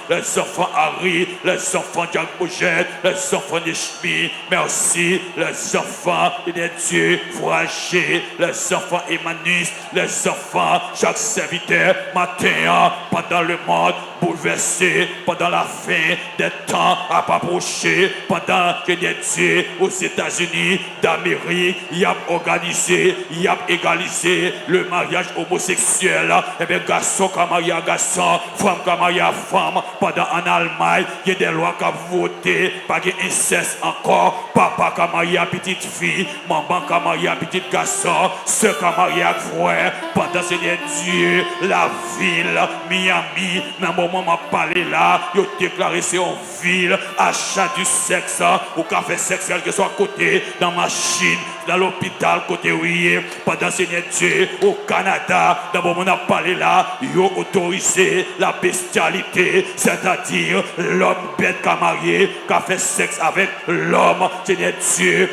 les enfants Harry, les enfants Jack Bougette, les enfants Nishmi, merci, les enfants de Dieu, Froagé, les enfants Emmanuel, les enfants, chaque serviteur, matin, pendant le monde bouleversé, pendant la fin des temps à pas approcher, pendant que Dieu aux États-Unis d'Amérique, il a organisé, il a égalisé le mariage homosexuel, et bien garçon comme marié à garçon, femme comme marié à femme, pendant en Allemagne, il y a des lois qui ont voté, pas d'inceste encore, papa comme marié à petite fille, maman comme marié à petit garçon, soeur comme marié à frère, pendant Seigneur Dieu, la ville, Miami, dans le moment où je parlé là, il a déclaré c'est une ville, achat du sexe, ou café sexuel que soit à côté, dans ma machine, dans l'hôpital, côté oui, pendant Seigneur Dieu, au Canada, dans le moment où on a parlé là, ils ont autorisé la bestialité, c'est-à-dire l'homme bête qui a marié, qui a fait sexe avec l'homme, Seigneur Dieu,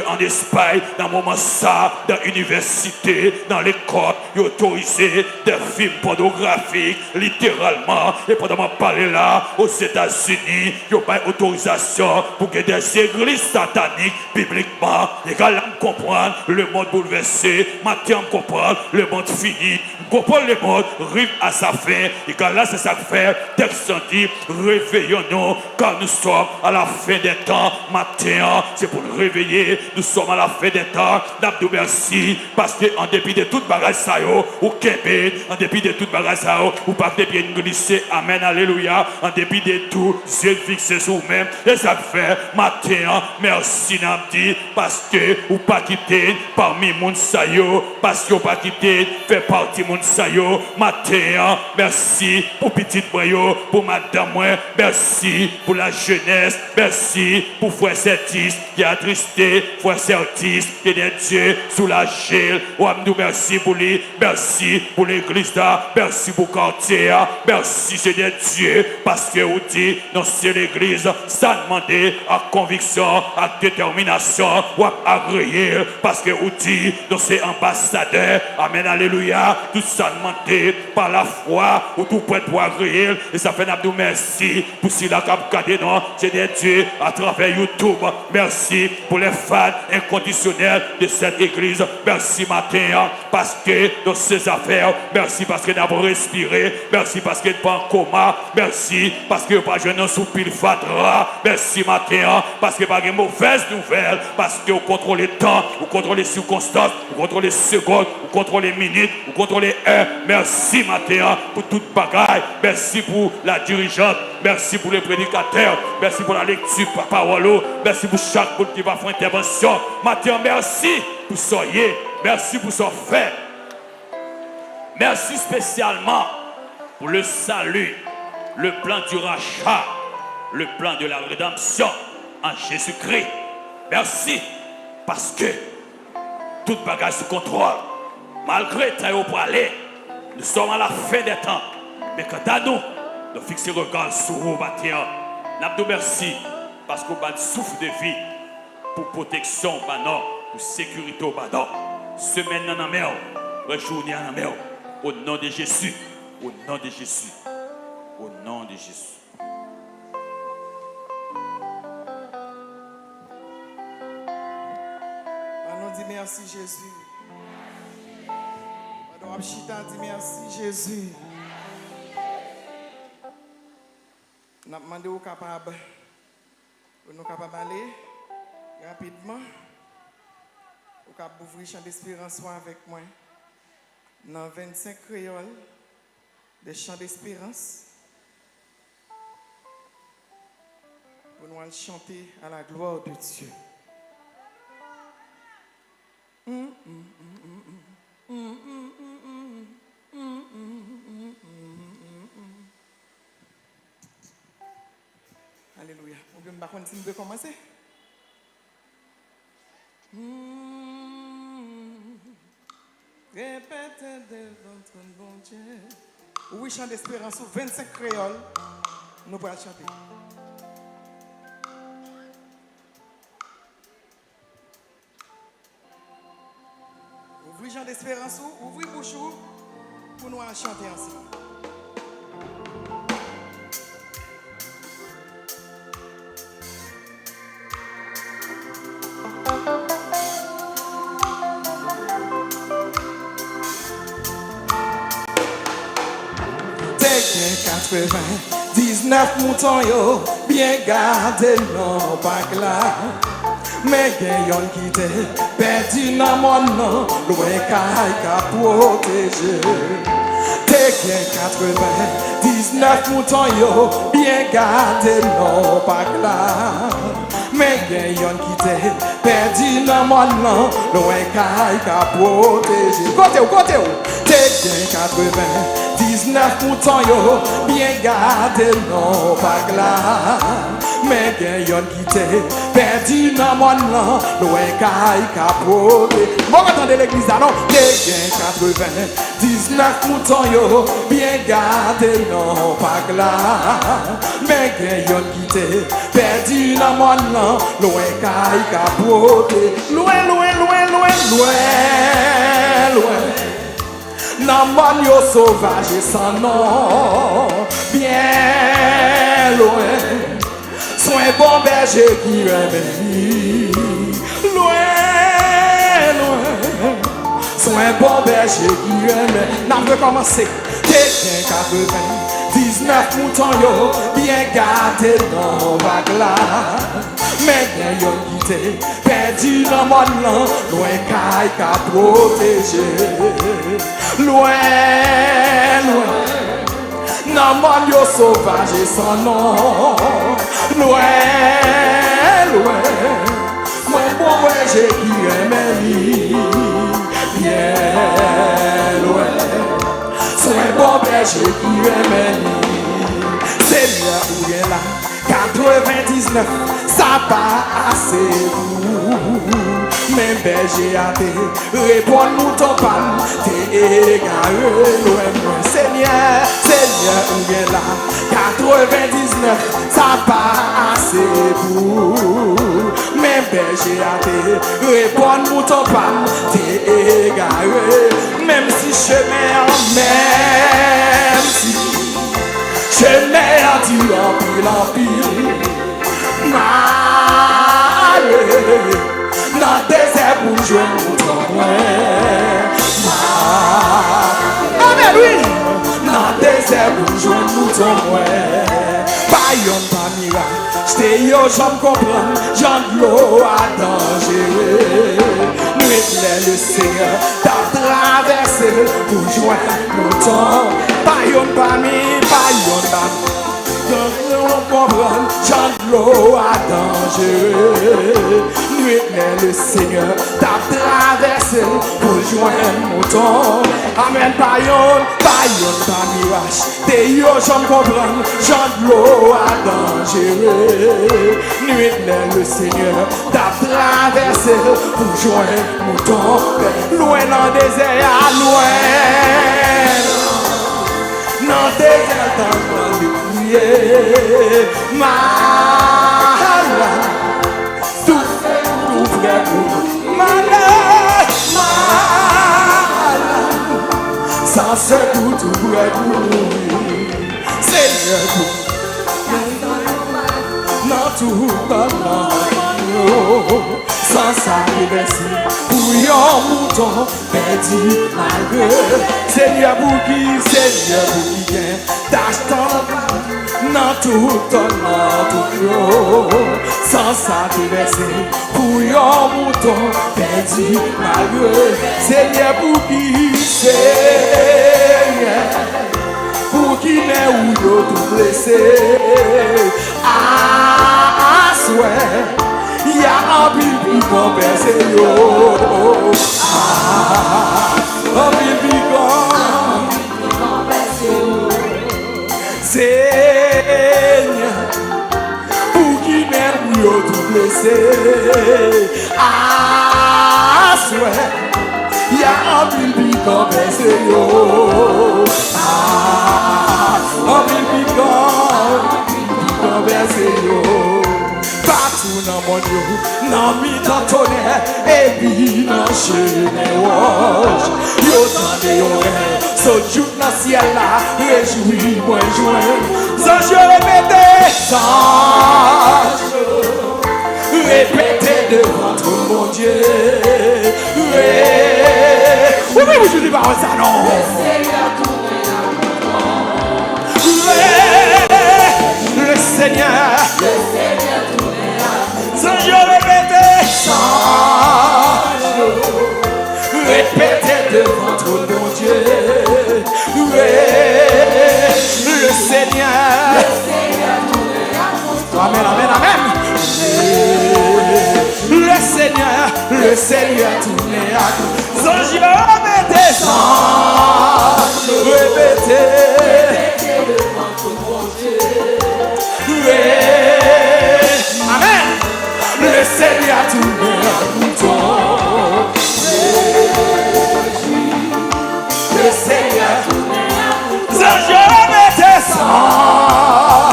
en Espagne, dans le moment ça, dans l'université, dans l'école, ils ont autorisé des films pornographiques, littéralement, et pendant qu'on parler là, aux États-Unis, ils n'ont pas autorisation pour que des églises sataniques, bibliquement, les gars là me comprennent le monde bouleversé, matin me comprendre le monde fini, comprendre le monde arrive à sa fin, les gars là c'est ça que fait, texte dit, réveillons-nous car nous sommes à la fin des temps, matin, c'est pour nous réveiller, nous sommes à la fin des temps, nous merci, parce qu'en dépit de toute bagage ça ou Québec, en dépit de toute bagage ça ou pas de bien glisser, amen, alléluia, en dépit de tout, yeux fixés sur vous-même, et ça fait, matin, merci Namdi, parce que ou pas quitter parmi moun sayo, parce que ou pas quitter fait partie moun sayo, matin, merci pour petite moyo, pour madame moi, merci pour la jeunesse, merci pour frère Sertis qui a attristé, frère Sertis qui est Dieu soulagé, ou nous merci pour lui, merci pour l'église là, merci pour le quartier, merci Seigneur Dieu, parce que vous dites, non c'est l'église, ça demande à conviction, à détermination, ou à agréer, parce que vous dites, non c'est ambassadeur, amen, alléluia, tout ça demandé par la foi, ou tout prêt pour agréer, et ça fait nous merci pour si la cap gardé non, Seigneur Dieu, à travers YouTube, merci pour les fans inconditionnels de cette église, merci matin, parce que dans ces affaires, merci parce que nous avons respiré, merci parce que nous pas en coma, merci parce que nous pas jeune sous pile fatra, merci matin, parce que pas de mauvaises nouvelles, parce que vous contrôlez le temps, vous contrôlez les circonstances, vous contrôlez les secondes, vous contrôlez les minutes, vous contrôlez heures, merci matin pour toute bagaille, merci pour la dirigeante, merci pour les prédicateurs, merci pour la lecture par parole, merci pour chaque monde qui va faire intervention, matin, merci pour soyez, merci pour son fait. Merci spécialement pour le salut, le plan du rachat, le plan de la rédemption en Jésus-Christ. Merci parce que toute bagage sous contrôle, malgré ta pour aller, nous sommes à la fin des temps. Mais quant à nous, nous fixons le regard sur vous, bâtir. Nous merci parce qu'on a souffle de vie pour protection, pour sécurité au badon. Semaine en mer, journée en mer. Au nom de Jésus, au nom de Jésus, au nom de Jésus. On dit merci Jésus. On dit merci Jésus. On a demandé aux capables, nous capables d'aller rapidement. Vous pouvez ouvrir le champ d'espérance avec moi. Dans 25 créoles de chants d'espérance pour nous chanter à la gloire de Dieu. Alléluia. Vous pouvez commencer? Répétez devant ton bon Dieu. Oui, chant d'espérance sur 25 créoles. Nous pourrons chanter. Ouvrez chant d'espérance, ouvrez bouche pour nous chanter ensemble. 19 moutons yo, bien gardé non pas là. Mais yon qui te perdu dans mon nom, loin qu'à protéger. T'es 19 moutons yo, bien gardé non pas là. Mais yon qui te perdu dans mon nom, loin qu'à protéger. Côté où, t'es 19 moutons yo, bien gardé non pas là. Mais yon qui te perdu dans mon nom, loin qu'à protéger. Bon, attendez l'église là, non? T'es 19 moutons yo, bien gardé non pas là. Mais yon qui te perdu dans mon nom, loin qu'à protéger. Loin. Nan mon yo sauvage sans nom, bien loin. Soin bon berger qui remet loin. Soin bon berger qui remet. N'a pas commencé. T'es 19 moutons yo, bien gardé dans vague là. Mais yon qui te perdu dans mon nom, loin qu'à protéger. Loin. Nan mon yo sauvage sans nom. Loin. Moi bon berger qui remet bien loin. Soin bon berger qui remet. Seigneur où est là? 99, ça pas assez pour. Même berger a te réponds-nous ton pan, t'es égaré loin. Seigneur, où est là? 99, ça pas assez pour. Même berger a te réponds-nous ton pan, t'es égaré. Même si chemin, même si je mets à dire en pile, mal, dans le désert pour jouer mon temps, amen, oui, dans le désert pour jouer mon temps, pas yon pas miracle, j'te yo j'en comprends, j'en de l'eau à danger, nuit le Seigneur t'a traversé pour jouer mon temps, pas yon pas miracle, pas yon pas j'en de l'eau à danger. Nuit le Seigneur t'a traversé pour joindre mon temps. Amen, pas mirage. T'es yo, j'en comprends, j'en de l'eau à danger. Nuit le Seigneur t'a traversé pour joindre mon temps. Loin dans le désert, loin. Dans le désert, dans le malade, tout frère malade, sans ce coup tout frère Seigneur, dans tout sans s'arrêter pour yon mouton perdu malgré. Seigneur pour qui vient d'acheter dans tout sans s'arrêter pour yon mouton perdu malgré. Seigneur pour qui n'est ou yo tout blessé. Ah, souhait. Y'a un bibi qu'on perce yo. Un bibi qu'on perce yo. Seigneur, pour qui même yo tout blessé. Ah, souhait, y'a un bibi qu'on perce yo. Un bibi qu'on perce yo. Partout dans mon yo, dans mi dans tonnerre, et puis dans chemin rouge. Yo tande yo rêve, so joue dans ciel là, réjouis moi joint. Sans je répétez devant tout mon Dieu. Oui, je dis pas ça non. Amen, amen, amen. Le Seigneur tourné à coup. Sans je répéter, sans répéter. Amen. Le Seigneur tourné à bouton. Le Seigneur tourné à bouton. Sans je répéter, sans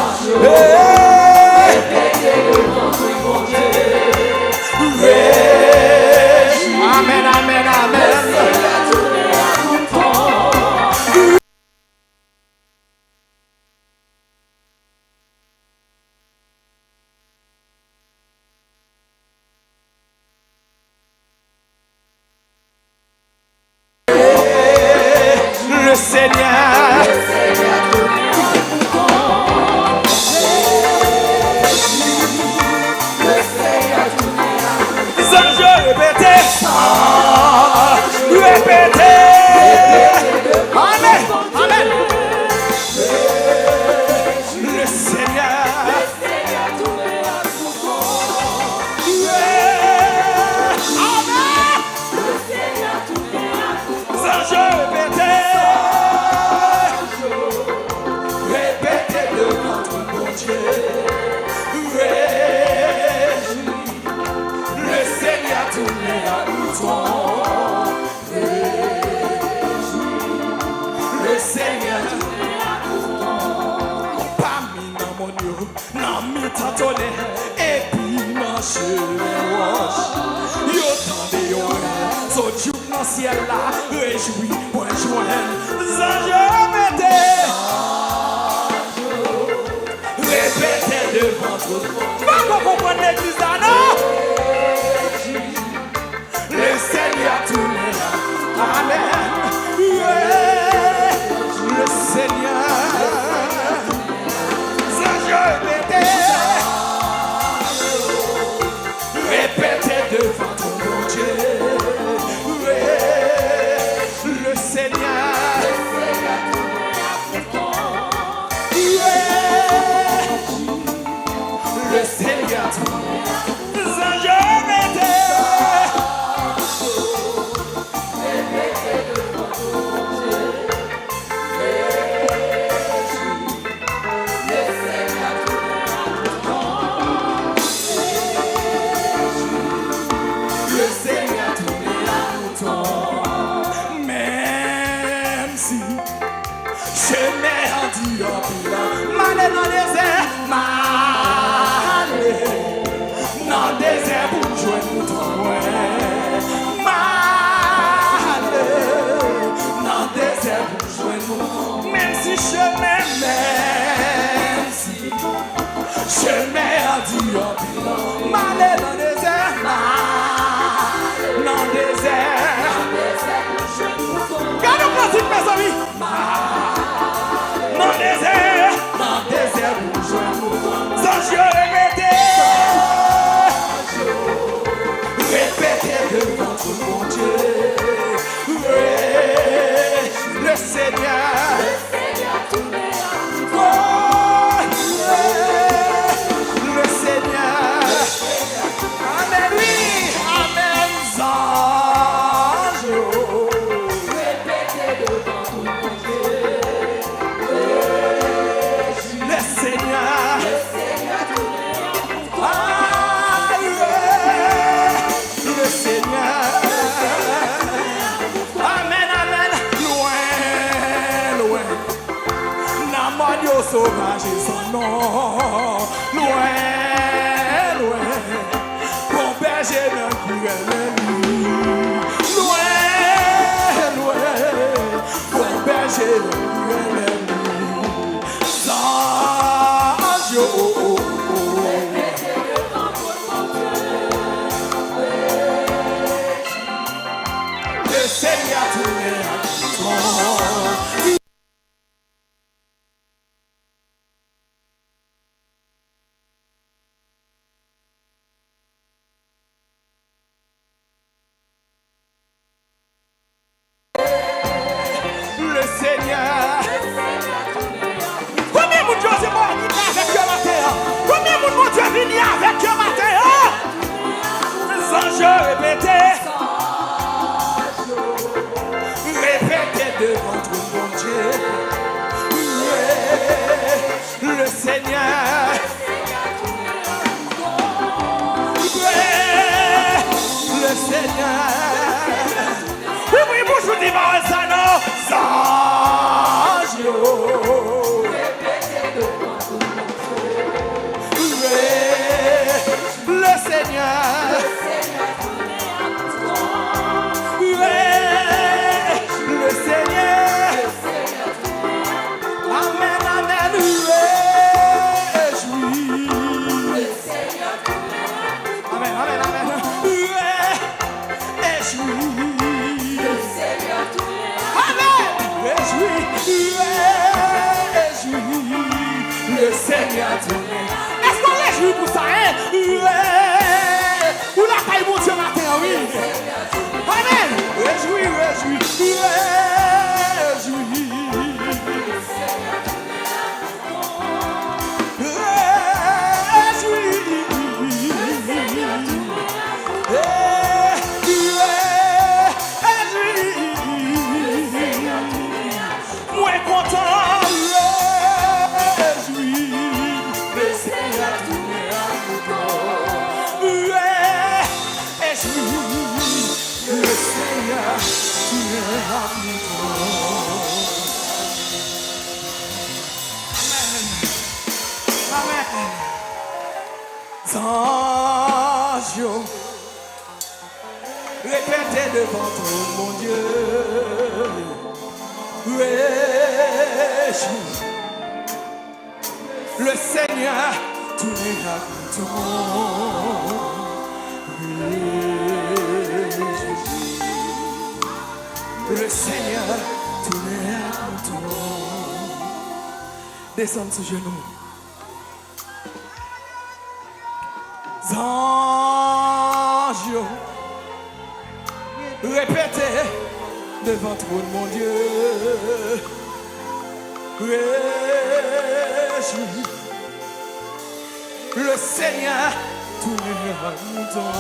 répéter le nom de mon Dieu. Amen, amen, amen. Le Seigneur. Amen, amen. Le Seigneur. Amen. Sans je répéter de notre bon Dieu. Le Seigneur tourné à bouton. Le Seigneur tourné à bouton. Parmi dans mon Dieu, dans mes tâtonnets, et puis dans chemin roche. Yo tendez yo, son Dieu dans le ciel là, réjouis, point joindre. Répétez devant tout le monde. Pas qu'on comprenne l'église là, non? Le Seigneur tourné à amen. Le Seigneur. Sans je répétez devant ton bon Dieu. Le Seigneur. Le Seigneur. Sans je même si chemin, même si chemin a dit malé dans le désert, dans le désert. Gardez moi si mes amis, dans le désert, vous jouez sans je répétez devant tout mon Dieu. Le Seigneur. Le Seigneur. Amen, oui. Amen, ange. Répétez devant tout mon Dieu. Le Seigneur. Le Seigneur. Amen, amen. Loin. Namanio sauvage et son nom. Loin. Bon berger d'un cruel ennemi. Loin. Bon berger d'un cruel ennemi. Sans le Seigneur tourné à bouton. Le Seigneur. Combien de gens Seigneur. Le Seigneur. Amen, amen, réjouis. Amen, amen, amen. Réjouis. Amen. Réjouis. Réjouis. Le Seigneur tourné. Est-ce qu'on réjouit pour ça, hein? Ou la taille mon Dieu matin, oui. Amen. Réjouis, réjouis. Réjouis. Anges, répétez devant toi, mon Dieu. Réjouis. Le Seigneur, tous les habitants. Le Seigneur, tous les habitants. Descends sous genoux. Anges, répétez devant toi, mon Dieu. Réjouis. Le Seigneur, tous les habitants.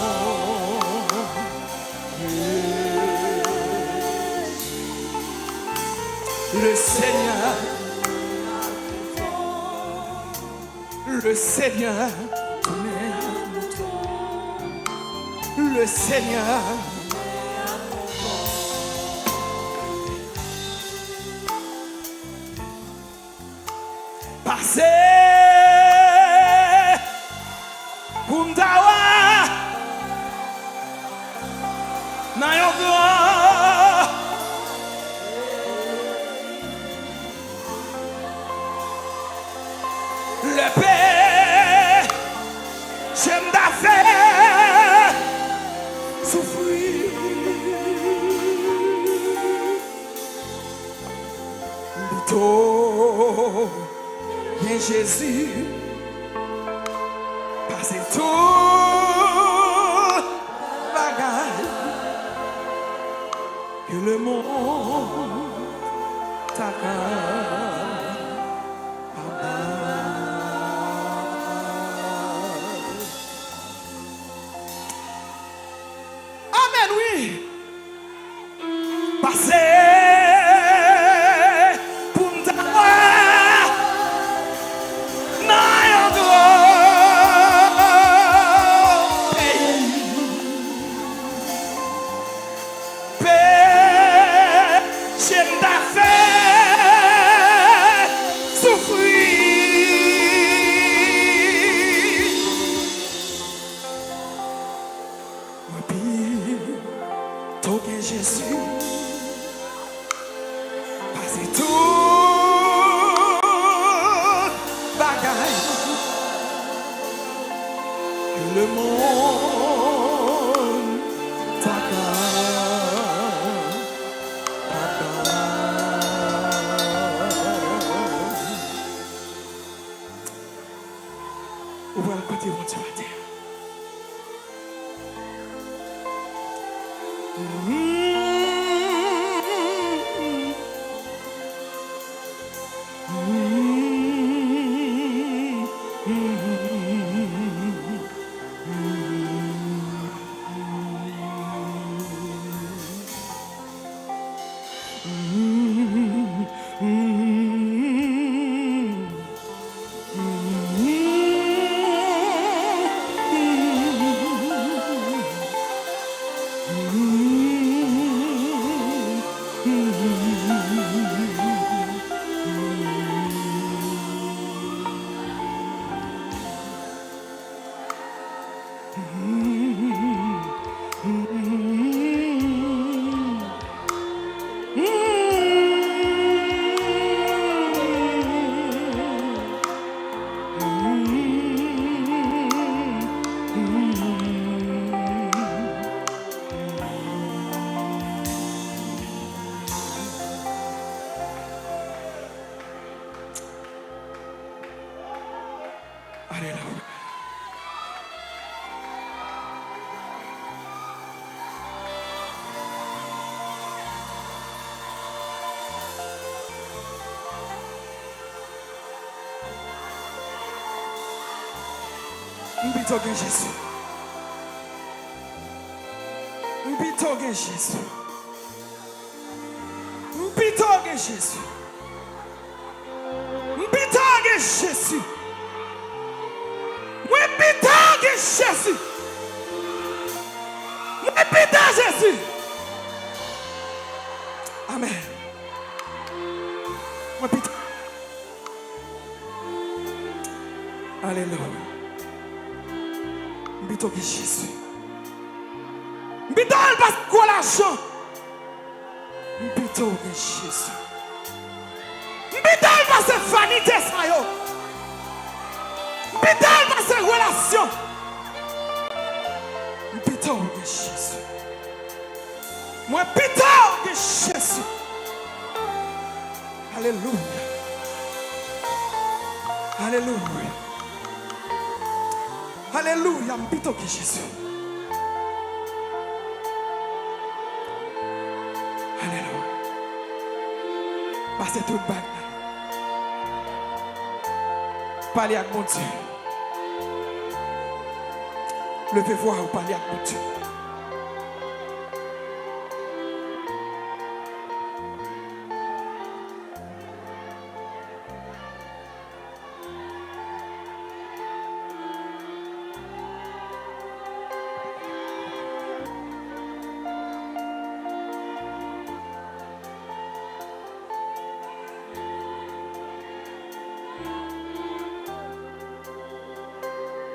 Le Seigneur, le Seigneur, tous les habitants. Le Seigneur. Passez Pundawa Nayogo le paix j'aime d'affaires souffrir Lito bien Jésus passez tout bagaille que le monde t'a Amen, oui. Passez pour m'avoir dans un grand pays. Paix, j'aime d'affaires souffrir. Moi, pire, tant que Jésus. Passez tout bagaille que le monde ouvrez le côté mon Dieu à terre. Alléluia. Mbito gen Jésus. Mbito gen Jésus. Mbito gen Jésus. Mbito gen Jésus. Mbito gen Jésus. Mbito Jésus. Amen. Mbito. Alléluia. Mbito gen Jésus. Mbito al pas quoi l'argent. Mbito gen Jésus. Mbito al pas vanité sa yo. Mbito al pas relation. Mbito gen Jésus. Moi mbito gen Jésus. Alléluia. Alléluia. Alléluia, mbito gen Jésus. Alléluia. Passez tout le bac. Parlez avec mon Dieu. Levez voix ou parlez avec mon Dieu.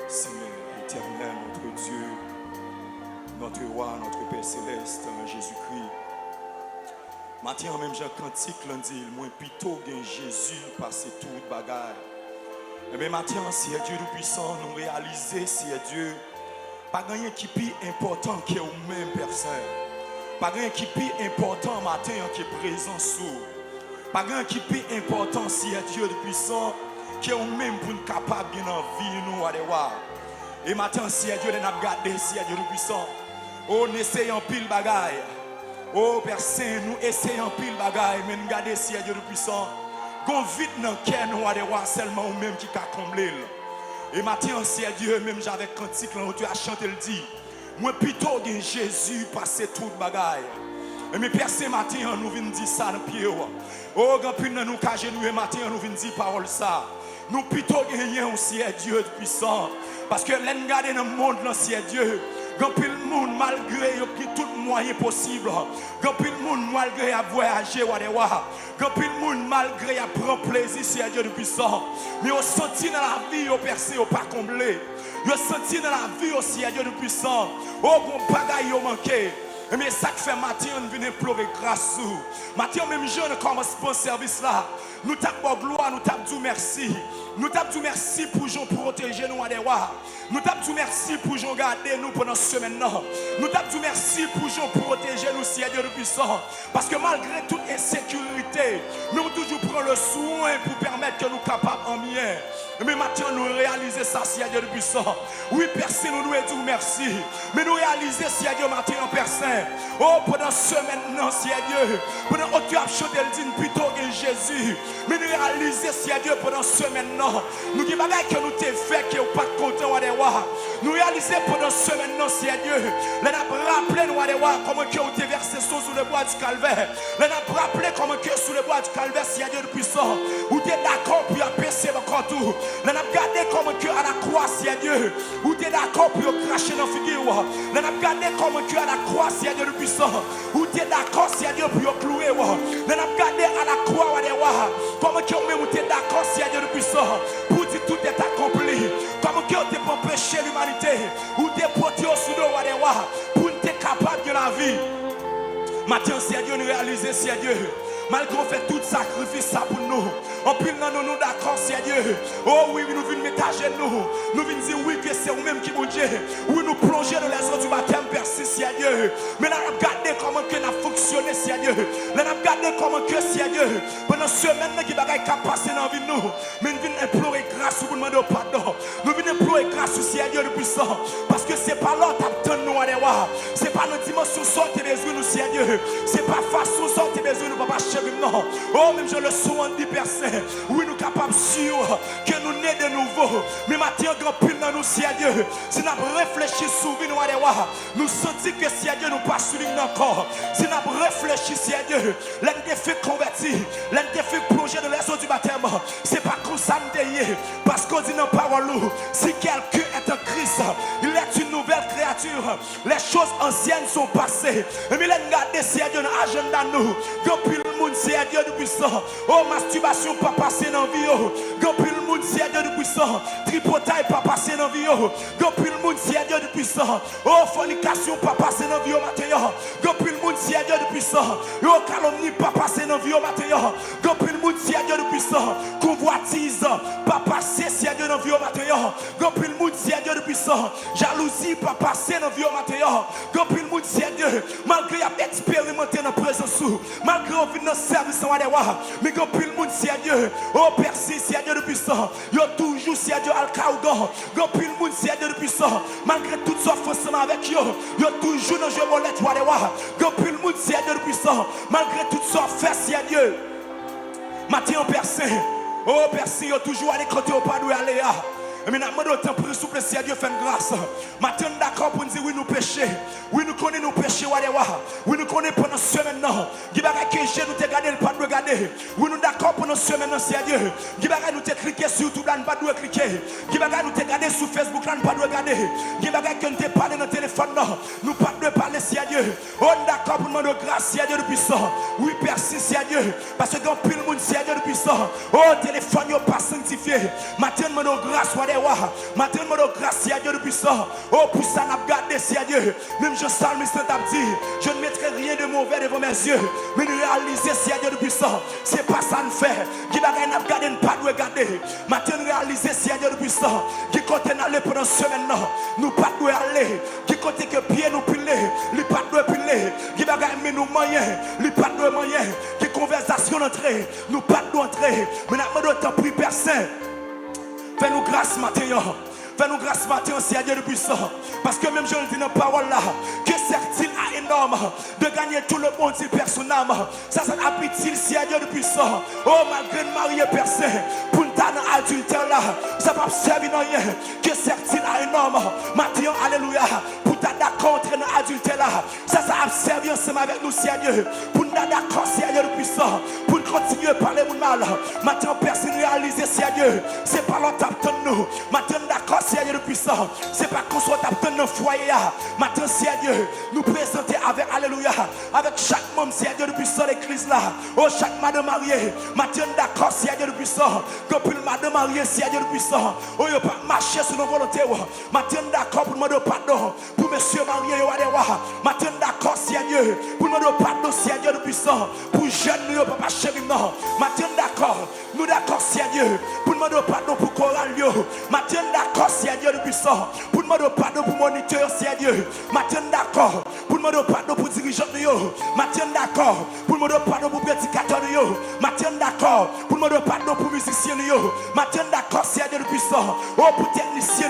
Seigneur éternel, notre Dieu, notre roi, notre Père céleste, Jésus-Christ. Matin, même Jean Cantique l'a dit, moi plutôt gain Jésus passer toute bagaille. Et bien matin, si Dieu tout puissant, nous réaliser, si Dieu, pas rien qui est plus important que vous-même, personne. Pas rien qui est plus important matin qui est présent sous. Pas rien qui est plus important si Dieu tout puissant. Que nous-mêmes pour nous capables de vie nous aller voir. Et maintenant si Dieu n'a gardé si Dieu est puissant. Oh nous essayons pile bagaille. Oh Père Saint nous essayons pile bagaille mais nous garder si Dieu est puissant. Gon vite dans cœur nous aller voir seulement nous même qui ca combler. Et maintenant si Dieu même j'avais cantique là où tu as chanté le dit. Moi plutôt que Jésus passer toute bagaille. Et mes Père Saint matin nous venons dire ça dans pied. Oh grand pile nous ca genouiller matin nous venons dire parole ça. Nous plutôt gagnons aussi Dieu puissant. Parce que l'on garde dans le monde, c'est Dieu. Quand le monde, malgré tout moyen possible, quand le monde, malgré à voyager, quand le monde, malgré à prendre plaisir, c'est Dieu puissant. Mais on senti dans la vie, on percé, on pas comblé. On senti dans la vie aussi Dieu puissant. Oh, bon bagaille, on manqué. Mais ça qui fait matin, on vient implorer grâce. Matin, même jeune commence pour service là. Nous tapons gloire, nous tapons merci. Nous tapons merci pour nous protéger nous à des rois. Nous tapons merci pour nous garder nous pendant ce semaine. Nous tapons merci pour nous protéger nous si Dieu puissant. Parce que malgré toute insécurité, nous toujours prenons le soin pour permettre que nous capables en mieux. Mais maintenant nous réaliser ça si Dieu puissant. Oui, personne nous dit merci. Mais nous réaliser si Dieu matin en personne. Oh, pendant ce semaine, non, si Dieu. Pendant que tu as chanté le digne plutôt que Jésus. Mais nous réaliser si Dieu pendant ce semaine, non. Nous disons que nous t'ai fait que nous pas content de voir. Nous réaliser pendant ce semaine, non, si Dieu. Nous avons rappelé nous de voir comment que nous t'ai versé sous le bois du calvaire. Nous avons rappelé comment que sous le bois du calvaire, si Dieu puissant. Où tu es d'accord pour apaiser encore tout. Nous avons regardé comment que à la croix, si Dieu. Où tu es d'accord pour cracher dans la figure. Nous avons regardé comment que à la croix, si Dieu puissant. Où tu es d'accord, si Dieu pour clouer. Nous avons regardé à la croix, comment que même tu es d'accord, si Dieu puissant. Pour dire tout est accompli. Comment que tu peux empêcher l'humanité. Où tu es porté au sud pour être capable de la vie. Maintenant, si Dieu nous réalise, si Dieu. Malgré qu'on fait tout sacrifice ça pour nous. En plus, nous d'accord, c'est Dieu. Oh oui, nous venons mettre à genoux. Nous venons dire oui, que c'est vous-même qui vous Dieu. Oui, nous plonger dans les eaux du baptême, merci, c'est Dieu. Mais là, nous regardons comment que nous avons fonctionné, c'est Dieu. Là, nous regardons comment que c'est Dieu. Pendant ce semaine, qui va passer dans la vie de nous. Mais nous venons implorer grâce pour demander pardon. Nous grâce aussi à Dieu de puissant. Parce que c'est pas là que tu nous à c'est pas notre dimension sorte et besoin nous si à Dieu. C'est pas façon sorte et besoin nous papa chéri non. Oh même je le soin dit personne. Oui nous capables sûr que nous nés de nouveau. Mais maintenant grand pile dans nous si à Dieu. Si nous réfléchissons sur vie nous à nous sentons que si à Dieu nous pas sur encore. Si nous réfléchissons si à Dieu, l'un des fait convertir, l'un des fait plonger dans les eaux du baptême. C'est pas comme ça nous parce qu'on dit dans la parole si quelqu'un est en Christ, il est une nouvelle créature. Les choses anciennes sont passées. Et mais regardez si Dieu dans l'agenda nous. Depuis le monde si Dieu de puissant. Oh masturbation pas passer dans la vie. Depuis le monde si Dieu de puissant. Tripotaille pas passer dans la vie. Depuis le monde si Dieu de puissant. Oh fornication pas passer dans la vie au matin. Depuis le monde si Dieu de puissant. Oh calomnie pas passer dans la vie au matin. Depuis le monde si Dieu de puissant. Convoitise pas passer si Dieu dans la vie au matin. Depuis le monde si Dieu de puissant. Jalousie pas passer dans la vie au matin. Depuis le monde si Dieu, malgré qu'il a expérimenté dans la présence, malgré qu'il vit dans le service, mais depuis le monde si Dieu, oh persil si Dieu de puissant, il y a toujours si Dieu al-Kaougan, depuis le monde si Dieu de puissant, malgré toutes sortes ensemble avec eux, il y a toujours dans le jeu molette, depuis le monde si Dieu de puissant, malgré toutes sortes fait si Dieu, matin en persil, oh persil, il y a toujours à l'écouter au pas d'où aller. Mais nous demandons autant pour souple si Dieu fait une grâce. Maintenant d'accord pour nous dire oui nous péchons. Oui nous connaissons nos péchés. Oui nous connaissons pendant ce semaine. Qui va que nous te garder le pas de regarder. Oui nous d'accord pour nos semaines si Dieu. Qui va nous te cliquer sur YouTube là ne pas de cliquer. Qui va nous te garder sur Facebook là ne pas de regarder. Qui va que nous te parler dans le téléphone là. Nous pas de parler si Dieu. On d'accord pour demander grâce si Dieu de puissant. Oui merci si Dieu. Parce que dans pile monde si Dieu de puissant. Oh téléphone yo pas sanctifié. Maintenant demandons grâce maintenant je grâce à Dieu de puissant. Oh puissant n'a gardé si à Dieu. Même je salmiste t'a dit, je ne mettrai rien de mauvais devant mes yeux. Mais nous réaliser si à Dieu de puissant. C'est pas ça nous fait. Qui va n'a gardé ne pas nous regarder. Maintenant nous réaliser si à Dieu de puissant. Qui compte aller pendant ce semaine nous pas nous aller. Qui compte que pied nous piler, lui pas nous piler. Qui va gagner nous moyens, lui pas nous moyens. Qui conversation entrer, nous pas nous entrer. Mais n'a pas d'autant pris personne. Fais-nous grâce matin. Fais-nous grâce matin aussi à Dieu de puissant. Parce que même je le dis dans la parole là, que sert-il à énorme de gagner tout le monde si personne n'aime. Ça habite-t-il si à Dieu de puissant. Oh malgré de marier personne, pour nous dans adultère là, ça va servir dans rien. Que sert-il à énorme. Matin, alléluia. Pour t'as d'accord entrer dans adultère là, ça a servi ensemble avec nous si à Dieu. Pour nous d'accord si à Dieu de puissant. Pour continuer à parler de mal. Maintenant personne réaliser si à Dieu. C'est pas longtemps de nous. Maintenant d'accord si à Dieu de puissant. C'est pas qu'on soit dans nos foyers. Maintenant si à Dieu nous présenter avec alléluia. Avec chaque membre si à Dieu de puissant l'église là. Oh chaque madame mariée. Maintenant d'accord si à Dieu de puissant. Comme pour le madame mariée si à Dieu de puissant. Oh il pas marcher sur nos volontés. Maintenant d'accord pour demander pardon. Pour monsieur marié. Maintenant d'accord si à Dieu. Pour demander pardon si à Dieu de puissant. Pour jeunes nous papa chéri non. Maintenant d'accord. Nous d'accord si à Dieu. Pour demander pardon pour choral. Maintenant d'accord si à Dieu de puissant. Pour demander pardon pour moniteur si à Dieu. Maintenant d'accord. Pour demander pardon pour dirigeant. Maintenant d'accord. Pour demander pardon pour prédicateur. Maintenant d'accord. Pour demander pardon pour musicien. Maintenant d'accord si à Dieu de puissant. Oh pour technicien.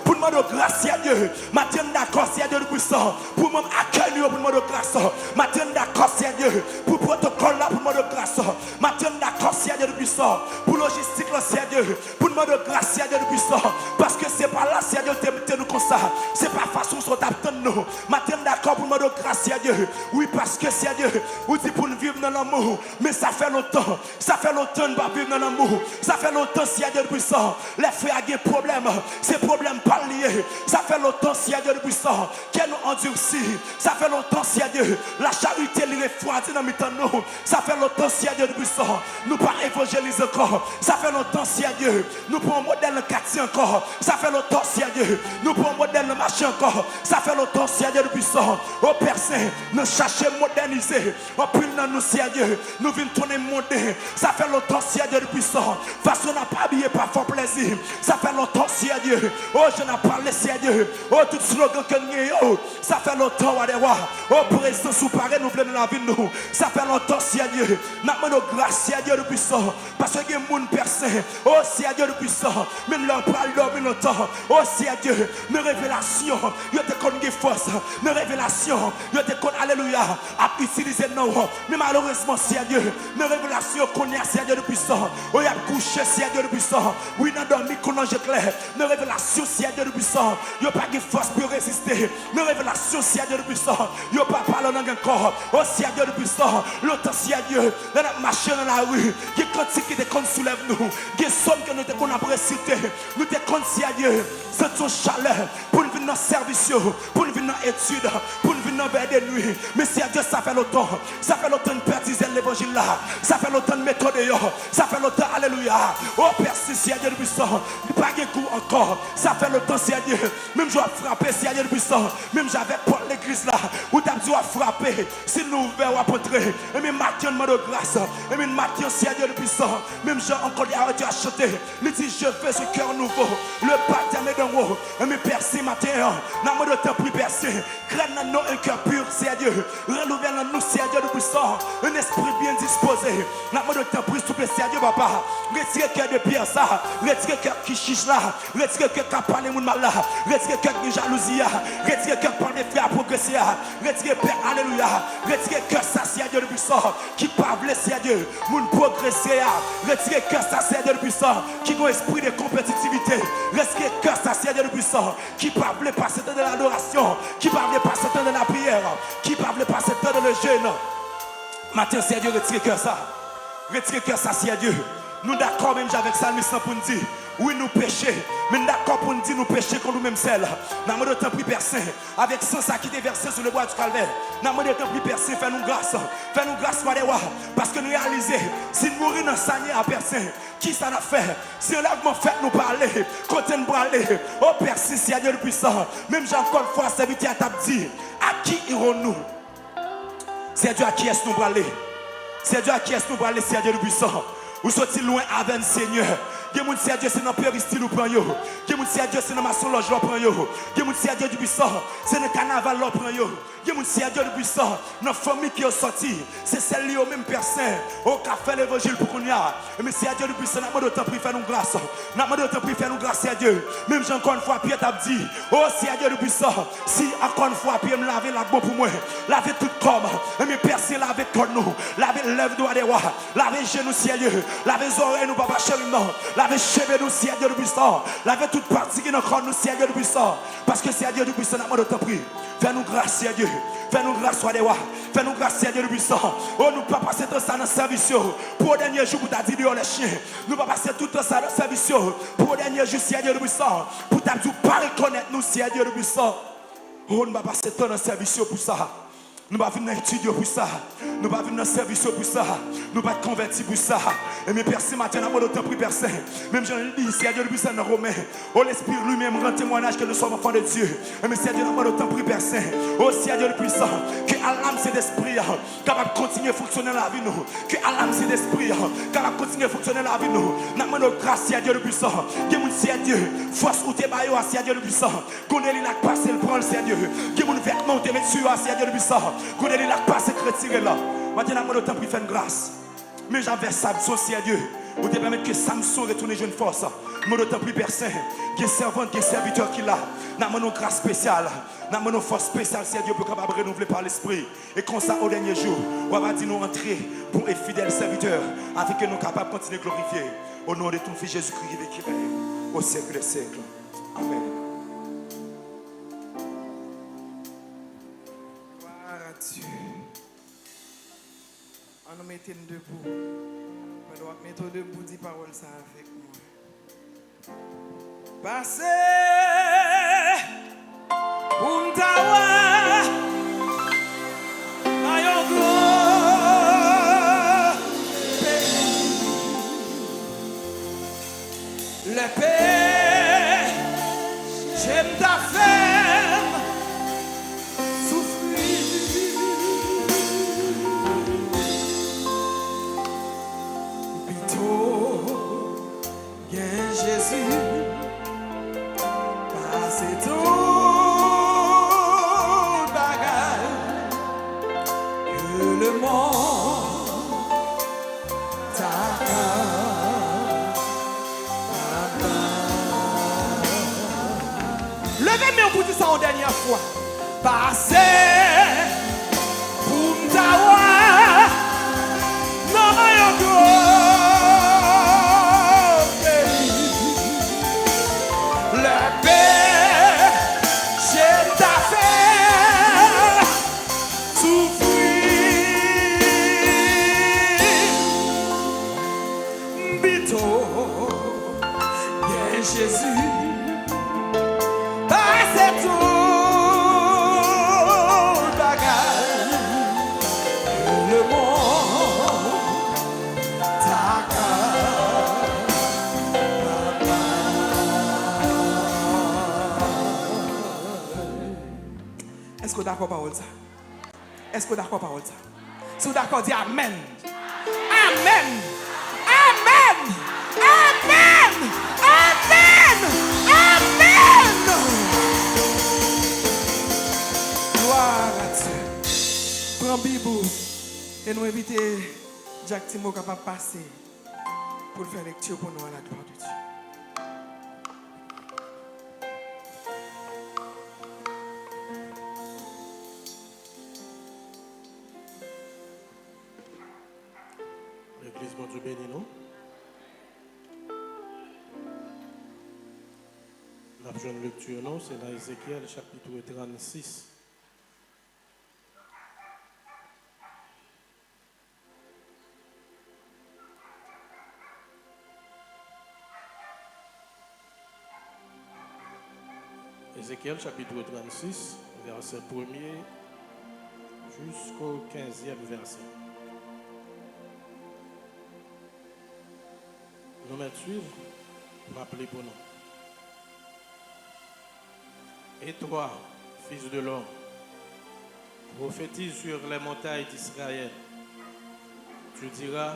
Pour demander grâce si à Dieu. Maintenant d'accord si à Dieu de puissant. Pour mon accueil. Pour demander grâce. Maintenant d'accord si à Dieu. Pour protocole là. Pour demander grâce. Maintenant d'accord si à Dieu de puissant. Pour logistique là si à Dieu. Pour demander grâce si à Dieu de puissant. Parce que c'est pas là si à Dieu te nous comme ça. C'est pas façon sur t'attendre nous. Maintenant d'accord pour demander grâce si à Dieu. Oui parce que si à Dieu. Vous dit pour nous vivre dans l'amour. Mais ça fait longtemps. Ça fait longtemps de pas vivre dans l'amour. Ça fait longtemps si à Dieu de puissant. Les frères ont des problèmes. Ces problèmes pas liés. Ça fait longtemps si à Dieu de puissant. Qu'elle nous endurcit. Ça fait longtemps si à Dieu. La charité les refroidit dans mi-temps nous. Ça fait longtemps si à Dieu de puissant. Nous pas évangéliser encore. Ça fait longtemps si à Dieu. Nous prenons un modèle de quartier encore. Ça fait longtemps si à Dieu. Nous prenons un modèle de marché encore. Ça fait longtemps si à Dieu de puissant. Au personne, nous cherchons à moderniser. En plus dans nous si à Dieu. Nous venons tourner monter. Ça fait longtemps si à Dieu de puissant. Façon n'a pas habillé par fort plaisir. Ça fait longtemps si à Dieu. Oh je n'ai parlé si à Dieu. Oh tout slogan que nous ça fait longtemps à devoir. Oh présence ou pareil nous voulons la vie nous. Ça fait longtemps si à Dieu. Nous demandons grâce si à Dieu de puissant. Parce que les gens personne. Oh si à Dieu de puissant. Même leur parle dormir longtemps. Oh, Seigneur Dieu, nos révélations, yo te connais des forces, nos révélations, yo te connais, alléluia, à utiliser nous. Mais malheureusement, Seigneur Dieu, nos révélations connaissent, Seigneur Dieu, de puissant. Oh, il a couché, Seigneur Dieu, de puissant. Oui, nous dormi, qu'on ange clair. Nos révélations, Seigneur Dieu, de puissant. Yo pas de force pour résister. Nos révélations, Seigneur Dieu, de puissant. Yo pas parler dans encore. Oh, Seigneur Dieu, de puissant. L'autre, Seigneur Dieu, dans notre marché dans la rue, il y a quantité qui te soulève nous. Il y a somme que nous te qu'on a récité. Nous te compte, Seigneur Dieu, c'est ton chaleur pour nous venir dans le service, pour nous venir dans l'étude, pour nous venir dans la nuit. Mais Seigneur Dieu, ça fait longtemps. Ça fait longtemps de perdiser l'évangile là. Ça fait longtemps de méthode. Ça fait longtemps, alléluia. Oh, Père, Seigneur Dieu, de puissant. Pas de coup encore. Ça fait longtemps, Seigneur Dieu. Même je vais frapper, Seigneur Dieu, de puissant. Même j'avais pas l'église là. Où tu as dû frapper. Si nous ouvrons à entrer. Et même matin, de grâce. Et même matin, Seigneur Dieu, de puissant. Même j'ai encore arrêté à chanter. Il dit, je fais ce cœur nouveau. Le baptême est d'en haut. Et mes percés matin. N'a pas de temps plus percé. Crée dans nous un cœur pur, Seigneur Dieu. Renouvelle dans nous, Seigneur Dieu, de puissant. Un esprit bien disposé. N'a pas de temps plus, s'il te plaît, Seigneur Dieu, papa. Retirez le cœur de pierre, ça. Retirez le cœur qui chiche là. Retirez le cœur qui a parlé de mal là. Retirez le cœur de jalousie. Retirez le cœur par les frères progresser. Retirez le Père, alléluia. Retirez le cœur, ça, Seigneur Dieu, de puissant. Qui parle, Seigneur Dieu. Moun progresser. Retirez le cœur, ça, Seigneur Dieu, de puissant. Qui a un esprit de compétitivité. Retirez le cœur, ça, Seigneur Dieu, de puissant. Qui parle pas ce temps de l'adoration. Qui parle pas ce temps de la prière. Qui parle pas ce temps de le jeûne. Matin, Seigneur Dieu, retirez le cœur, ça. Retirez le cœur, ça, Seigneur Dieu. Nous d'accord même avec ça, mais pour nous dire, oui, nous péchons, mais nous d'accord pour nous dire, nous péchons contre nous-mêmes seuls. Nous avons temps pris Père Saint, avec sang ça qui est versé sur le bois du calvaire. Nous avons temps pris Père Saint, fais-nous grâce, parce que nous réalisons, si nous mourons dans le Seigneur à Père Saint, qui ça a fait? Si on l'a fait nous parler, côté nous parler, oh Père Saint, Seigneur le puissant, même j'ai encore une fois serviteur t'a dit, à qui irons-nous? C'est Dieu à qui est-ce nous parler? C'est Dieu à qui est-ce nous parler, c'est Dieu le puissant. Ou sorti loin avec le Seigneur. Dieu mon Dieu, c'est dans Péristyle ou prend yo. Dieu mon Dieu, c'est dans Masson Loge prend yo. Dieu mon Dieu du puissant, c'est dans Carnaval prend yo. Dieu mon Dieu du puissant, dans famille qui est sorti, c'est celle là au même personne au café l'évangile pour qu'on y a. Mais c'est Dieu du puissant, n'a pas de temps pour faire nous grâce. N'a pas de temps pour faire nous grâce à Dieu. Même j'ai encore une fois Pierre t'a dit, oh c'est Dieu du puissant, si encore une fois Pierre me laver la peau pour moi, laver tout corps, mais personne laver corps nous, laver lèvres doigts des rois, laver genoux Seigneur, laver oreilles nous papa chéri non. Lavez cheveux nous, Seigneur Dieu du puissant. Lavez toute partie qui est dans le corps nous, Seigneur Dieu du puissant. Parce que Seigneur Dieu du puissant, n'a pas de temps pris. Fais-nous grâce, Seigneur Dieu. Fais-nous grâce, soit des rois. Fais-nous grâce, Seigneur Dieu du puissant. Oh, nous ne pas passer tout ça dans le service. Pour le dernier jour, pour t'as dit les chiens. Nous ne pas passer tout ça dans le service. Pour le dernier jour, Seigneur Dieu du puissant. Pour t'as dit pas reconnaître nous, Seigneur Dieu du puissant. Oh, nous ne pas passer tout dans le service pour ça. Nous ne pas venir étudier pour ça. Nous ne pas venir dans le service pour ça. Nous ne pas être convertis pour ça. Et mes personnes, maintenant, nous avons autant pris personne. Même j'en ai dit, c'est Dieu le puissant dans Romain. Oh, l'Esprit lui-même rend témoignage que nous sommes enfants de Dieu. Et mais c'est Dieu nous avons autant pris personne. Oh, c'est Dieu le puissant. Que à l'âme, c'est d'esprit capable de continuer à fonctionner dans la vie. Que à l'âme, c'est d'esprit capable de continuer à fonctionner dans la vie. Nous avons grâce, c'est Dieu le puissant. Que mon c'est Dieu. Force ou tes baillots, c'est Dieu le puissant. Connais les lacs passés, le prendre, c'est Dieu. Que mon vêtement, tes messieurs, c'est Dieu le puissant. Quand il a passé retiré là, maintenant on a temps pour faire une grâce. Mais j'avais Samson, c'est Dieu. Vous te permettre que Samson retourne jeune force. Nous avons temps pour personne. Qui est servant, qui est serviteur qui là. Nous avons une grâce spéciale. Nous avons une force spéciale, c'est Dieu pour capable renouveler par l'esprit. Et comme ça, au dernier jour, on va dire nous entrer pour être fidèles serviteurs, afin que nous soyons capables de continuer à glorifier. Au nom de ton Fils Jésus-Christ qui règne au siècle des siècles. Amen. Dieu. On nous mettait debout. On doit mettre debout, dit parole ça avec moi. Passez pour m'tawa ayon gloire le paix j'aime ta femme souffrir plutôt bien Jésus c'est tout bagage que le monde t'accorde. Levez mes pour dire ça une dernière fois. Passez pour m'tawa. Non, yo pays. Le péché t'a fait souffrir. Bito, yeah, Jésus. C'est tout bagage. Le monde est-ce que vous d'accord parole ça? Est-ce que vous d'accord parole ça? Si vous d'accord, dis Amen. Amen. Amen. Amen. Amen. Amen. Gloire à Dieu. Prends Bibou et nous inviter Jack Timo capable de passer pour faire lecture pour nous à la gloire de Dieu. L'église, mon Dieu, bénis nous. La prochaine lecture, non, c'est dans Ézéchiel, chapitre 36. Ézéchiel, chapitre 36, verset 1er jusqu'au 15e verset. Nous mettons suivre, m'appeler pour nous. Et toi, fils de l'homme, prophétise sur les montagnes d'Israël. Tu diras,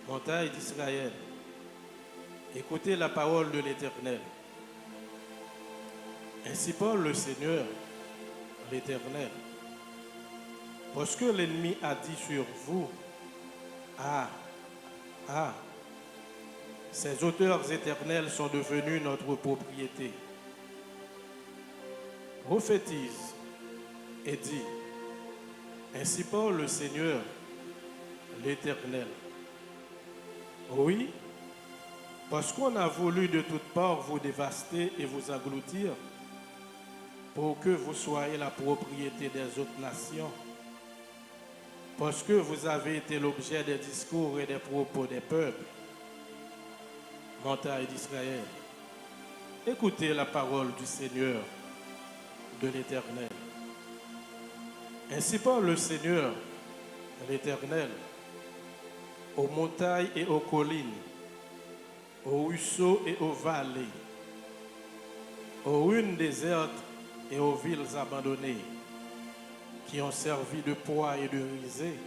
montagnes d'Israël, écoutez la parole de l'Éternel. Ainsi parle le Seigneur, l'Éternel. Parce que l'ennemi a dit sur vous, ah, ces auteurs éternels sont devenus notre propriété. Prophétise et dit, ainsi parle le Seigneur, l'Éternel. Oui, parce qu'on a voulu de toutes parts vous dévaster et vous engloutir, pour que vous soyez la propriété des autres nations, parce que vous avez été l'objet des discours et des propos des peuples. Montagne d'Israël, écoutez la parole du Seigneur, de l'Éternel. Ainsi parle le Seigneur, l'Éternel, aux montagnes et aux collines, aux ruisseaux et aux vallées, aux ruines désertes et aux villes abandonnées, qui ont servi de proie et de risée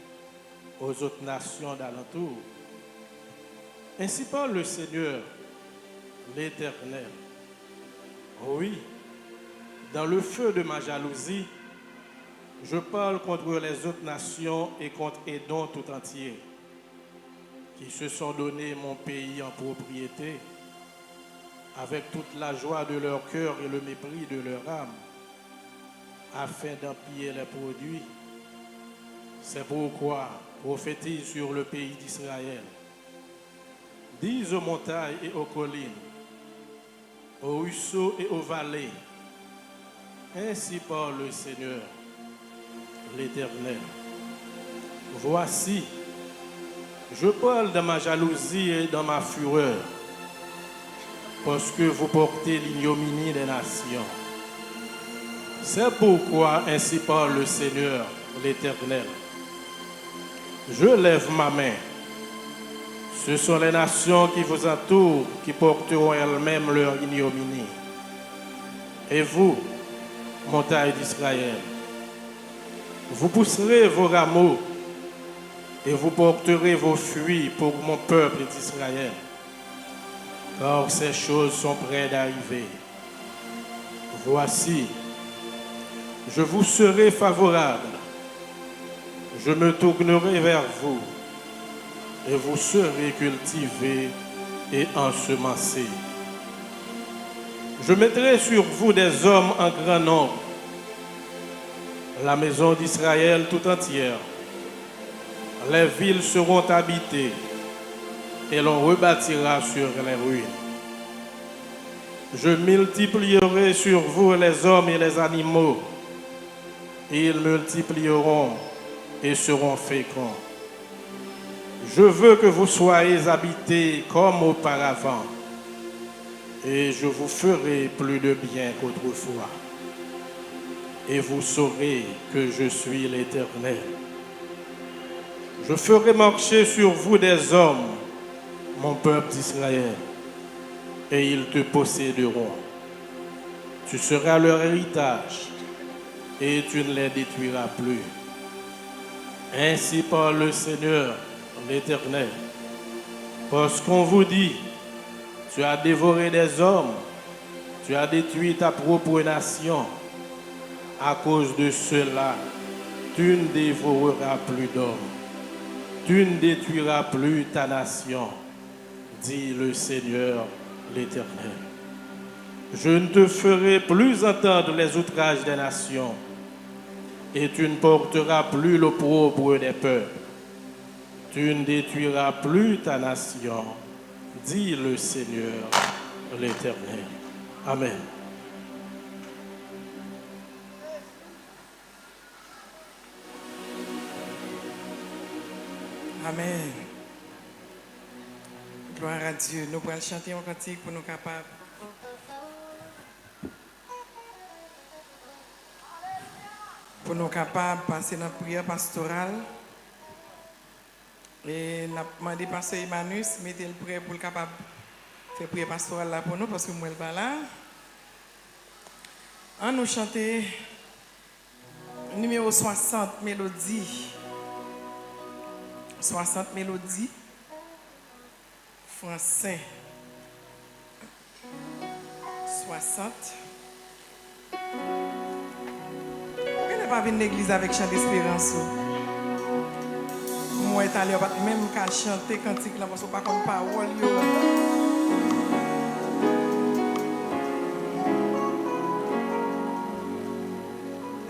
aux autres nations d'alentour. Ainsi parle le Seigneur, l'Éternel. Oui, dans le feu de ma jalousie, je parle contre les autres nations et contre Édom tout entier, qui se sont donné mon pays en propriété, avec toute la joie de leur cœur et le mépris de leur âme, afin d'en piller les produits. C'est pourquoi prophétise sur le pays d'Israël. Dis aux montagnes et aux collines, aux ruisseaux et aux vallées, ainsi parle le Seigneur, l'Éternel. Voici, je parle dans ma jalousie et dans ma fureur, parce que vous portez l'ignominie des nations. C'est pourquoi ainsi parle le Seigneur, l'Éternel. Je lève ma main. Ce sont les nations qui vous entourent qui porteront elles-mêmes leur ignominie. Et vous, montagnes d'Israël, vous pousserez vos rameaux et vous porterez vos fruits pour mon peuple d'Israël. Car ces choses sont près d'arriver. Voici, je vous serai favorable. Je me tournerai vers vous et vous serez cultivés et ensemencés. Je mettrai sur vous des hommes en grand nombre, la maison d'Israël tout entière. Les villes seront habitées et l'on rebâtira sur les ruines. Je multiplierai sur vous les hommes et les animaux. Ils multiplieront et seront féconds. Je veux que vous soyez habités comme auparavant, et je vous ferai plus de bien qu'autrefois. Et vous saurez que je suis l'Éternel. Je ferai marcher sur vous des hommes, mon peuple d'Israël, et ils te posséderont. Tu seras leur héritage, et tu ne les détruiras plus. Ainsi parle le Seigneur, l'Éternel. Parce qu'on vous dit, tu as dévoré des hommes, tu as détruit ta propre nation. À cause de cela, tu ne dévoreras plus d'hommes. Tu ne détruiras plus ta nation, dit le Seigneur, l'Éternel. Je ne te ferai plus entendre les outrages des nations, et tu ne porteras plus l'opprobre des peuples. Tu ne détruiras plus ta nation, dit le Seigneur, l'Éternel. Amen. Amen. Gloire à Dieu. Nous pourrons chanter un cantique pour nous capables. Pour nous capables de passer dans la prière pastorale. Et nous avons demandé à Pasteur Emmanuel, mettez le prêt pour le capable de faire prière pastorale là pour nous, parce que moi, je ne suis pas là. On nous chanter numéro 60, mélodie. 60 mélodies français. 60. Pourquoi n'est pas venu à l'église avec chant d'espérance? Moi, je suis allé même qu'à chanter cantique là parce que je ne connais pas parole.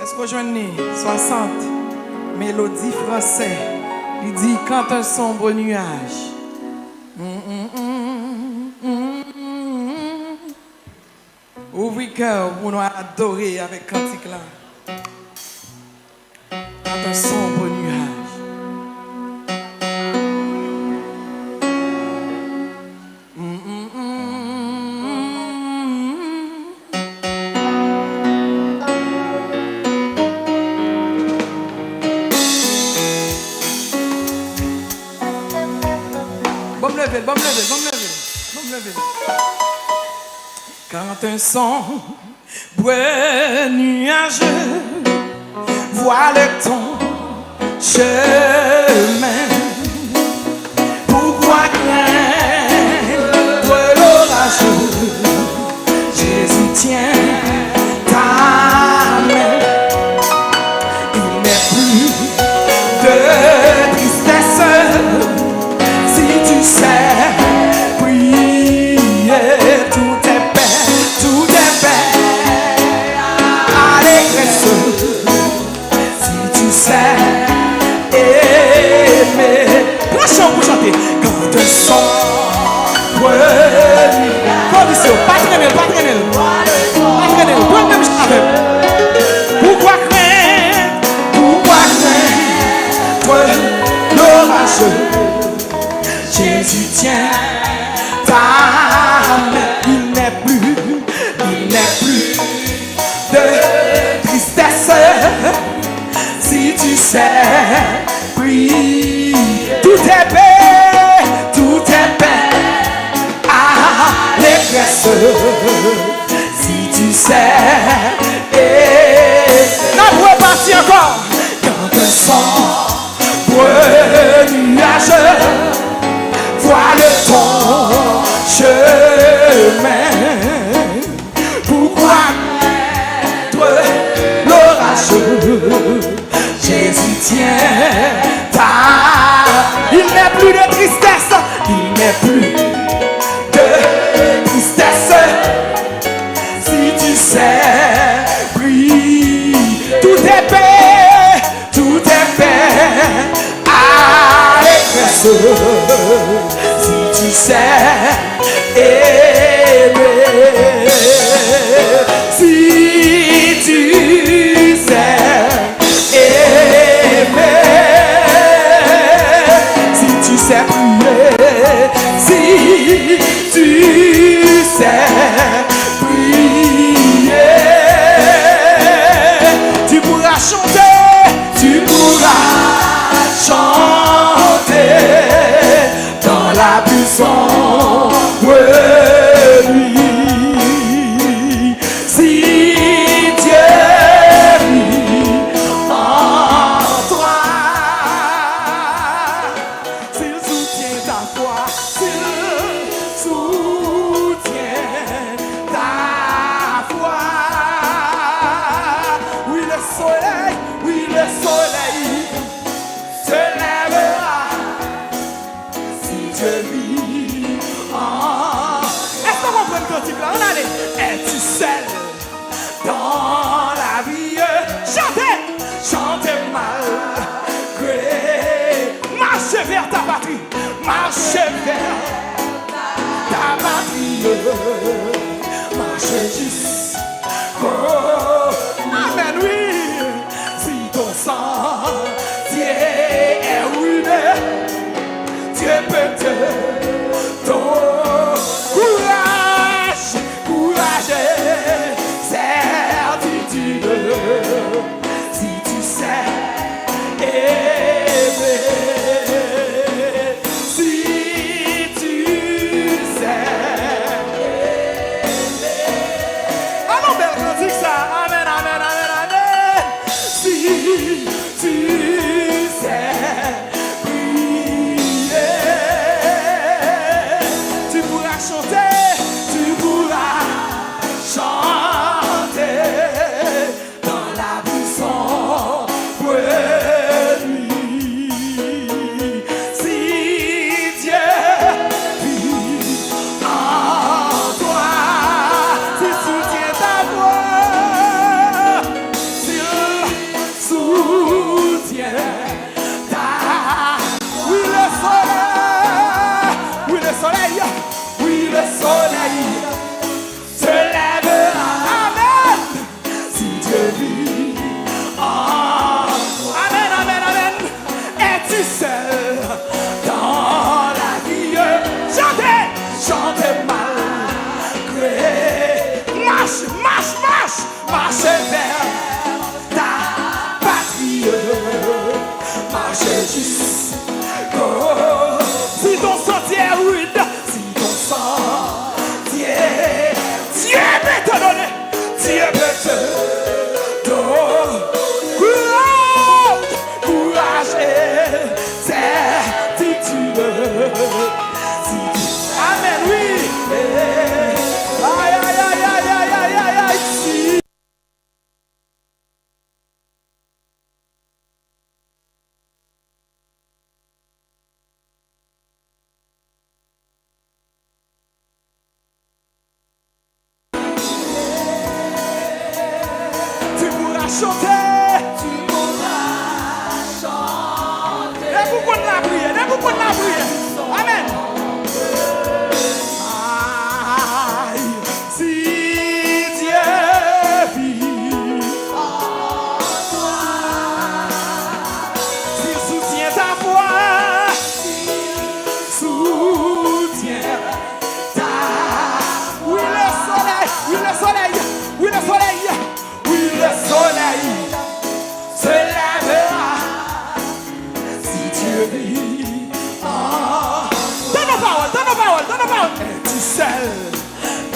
Est-ce que vous joignez 60 mélodies français? Il dit quand un sombre nuage ouvre cœur pour nous adorer avec cantique là. Quand un sombre nuage Bon me lever. Quand un sombre nuageux voile ton chemin, pourquoi craindre l'orageux? Jésus tient ta main. Il n'est plus de tristesse si tu sais prier. Tout est paix, allégresse si tu sais aimer. Prends pour chanter. Quand un sombre condition, pas traîner, toi-même chanter. Pourquoi craindre l'orageux? Jésus tient ta main. Il n'est plus de tristesse si tu sais prier. Tout est paix, allégresse si tu sais. On va partir encore. Quand un sombre nuage voile ton chemin, pourquoi l'orageux? Jésus tient ta. Il n'est plus de tristesse, seul dans la vie. Chantez, chantez malgré. Marchez vers ta patrie, marchez vers ta patrie. Marchez jusqu'au. Amen, oui. Si ton sentier est ruiné, Dieu peut te donner courage, courage et certitude. Si tu sais aimer, si tu sais aimer. Ah non, belle musique ça. Amen, amen, amen, amen. Si tu sais chanter, tu pourras chanter. Et pourquoi la prière? Et pourquoi la prière? Amen. Aïe, si Dieu vit en toi, s'il soutient ta foi, s'il soutient ta. Oui, le soleil, oui, le soleil, oui, le soleil. Le soleil se lèvera si Dieu vit en. Donne nos paroles, donne nos paroles, donne nos paroles. Es-tu seul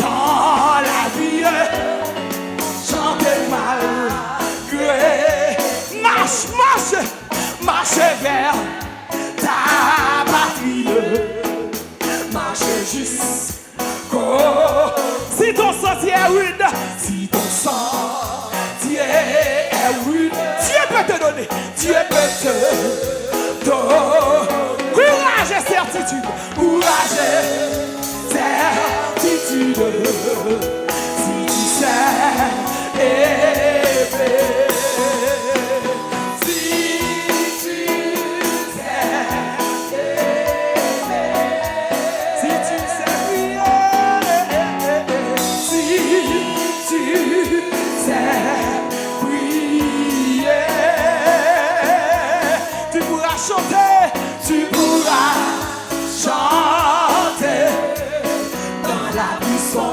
dans la vie? Chantez malgré. Marche, marche, marche vers ta patrie. Marche jusqu'au. Si ton sentier est rude, si ton sang Dieu peut te donner, Dieu peut te donner courage et certitude, courage et certitude. Si tu sais aimer, si tu sais aimer, si tu sais prier, si tu sais. Chanter, tu pourras chanter dans la buisson.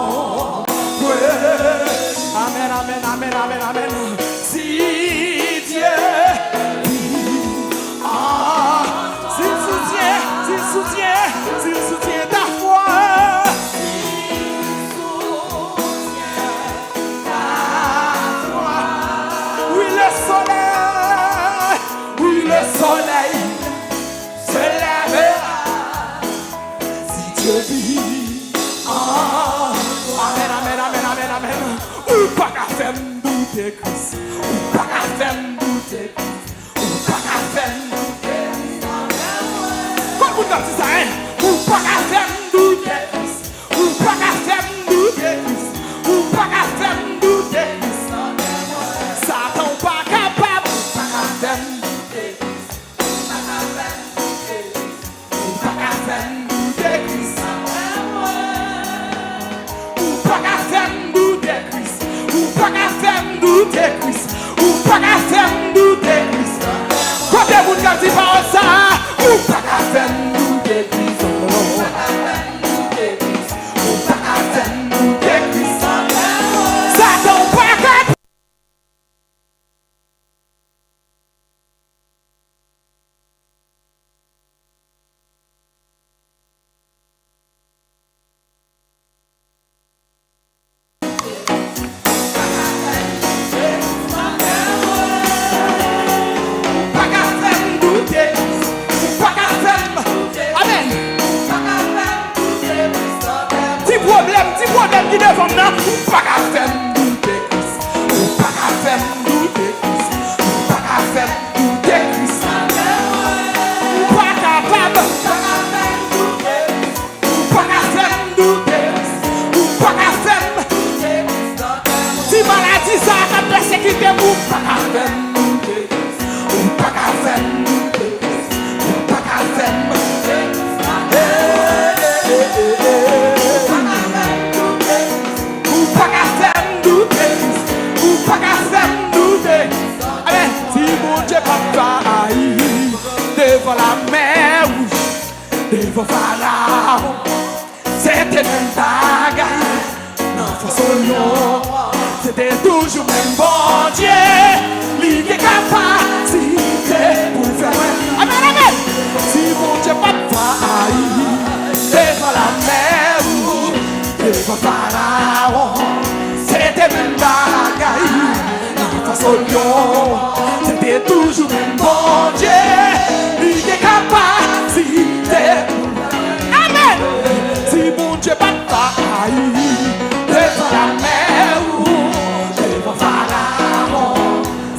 Amen, amen, amen, amen, amen. Si Dieu vit en, s'il soutient, s'il soutient, s'il soutient ta foi, s'il soutient ta foi. Oui, le soleil, oui, le soleil. Amen, amen, amen, amen, amen. Ou pas qu'à faire douter Christ. Ou pas qu'à faire douter Christ. Ou pas qu'à faire douter Christ. Comme vous dites ça, hein? Ou pas qu'à faire douter Christ. Ou pas qu'à faire douter Christ. Ou pas qu'à faire pas qu'à faire monter, ou pas qu'à faire monter, ou pas qu'à faire monter. Ou pas qu'à faire douter, ou pas qu'à faire douter. Amen. Si mon Dieu pas failli devant la mer rouge, devant Pharaon, c'était même bagaille. Non, façon non, c'était toujours même bon Dieu. Il est capacité pour faire. Amen, amen. Si mon Dieu pas failli devant la mer rouge, devant Pharaon, c'était même bagaille. Non, façon non, c'était toujours même bon Dieu. Il est capacité. Amen. Si mon Dieu pas failli devant la mer rouge, devant Pharaon,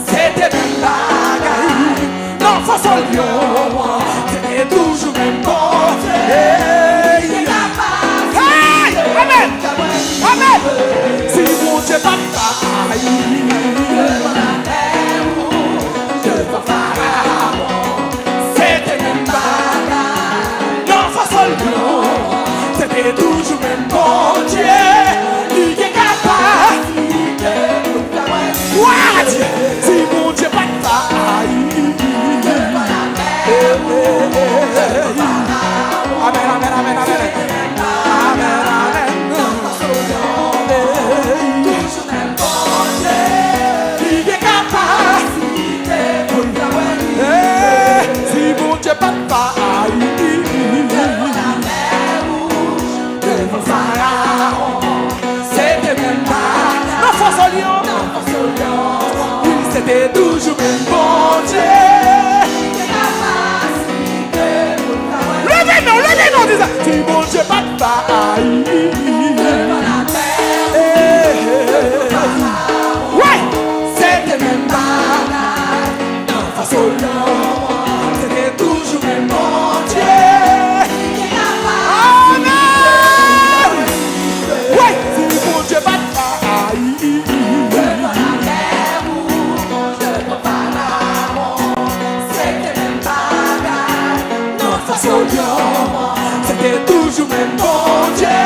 c'était même bagaille. Non, façon lion, c'était toujours même bon Dieu. Hey, amen, amen. Si mon Dieu pas failli devant la mer rouge, devant Pharaon, c'était même bagaille. Non, façon lion, c'était toujours même bon Dieu. Il est capable. What? Si mon Dieu pas failli. Amen, amen, amen, amen. Amen, amen. Il est capable. Si mon Dieu pas failli. Devant Pharaon, c'était même pas. Non, force au lion. C'était toujours même bon Dieu. Levez-nous, disons. Si mon Dieu pas failli. Ouais, c'était même pas. Non, force au lion. C'était toujours même bon Dieu. Ouais, si mon Dieu pas failli. Devant la mer rouge, devant Pharaon, c'était même bagaille. Non, face au lion, c'était toujours même bon Dieu.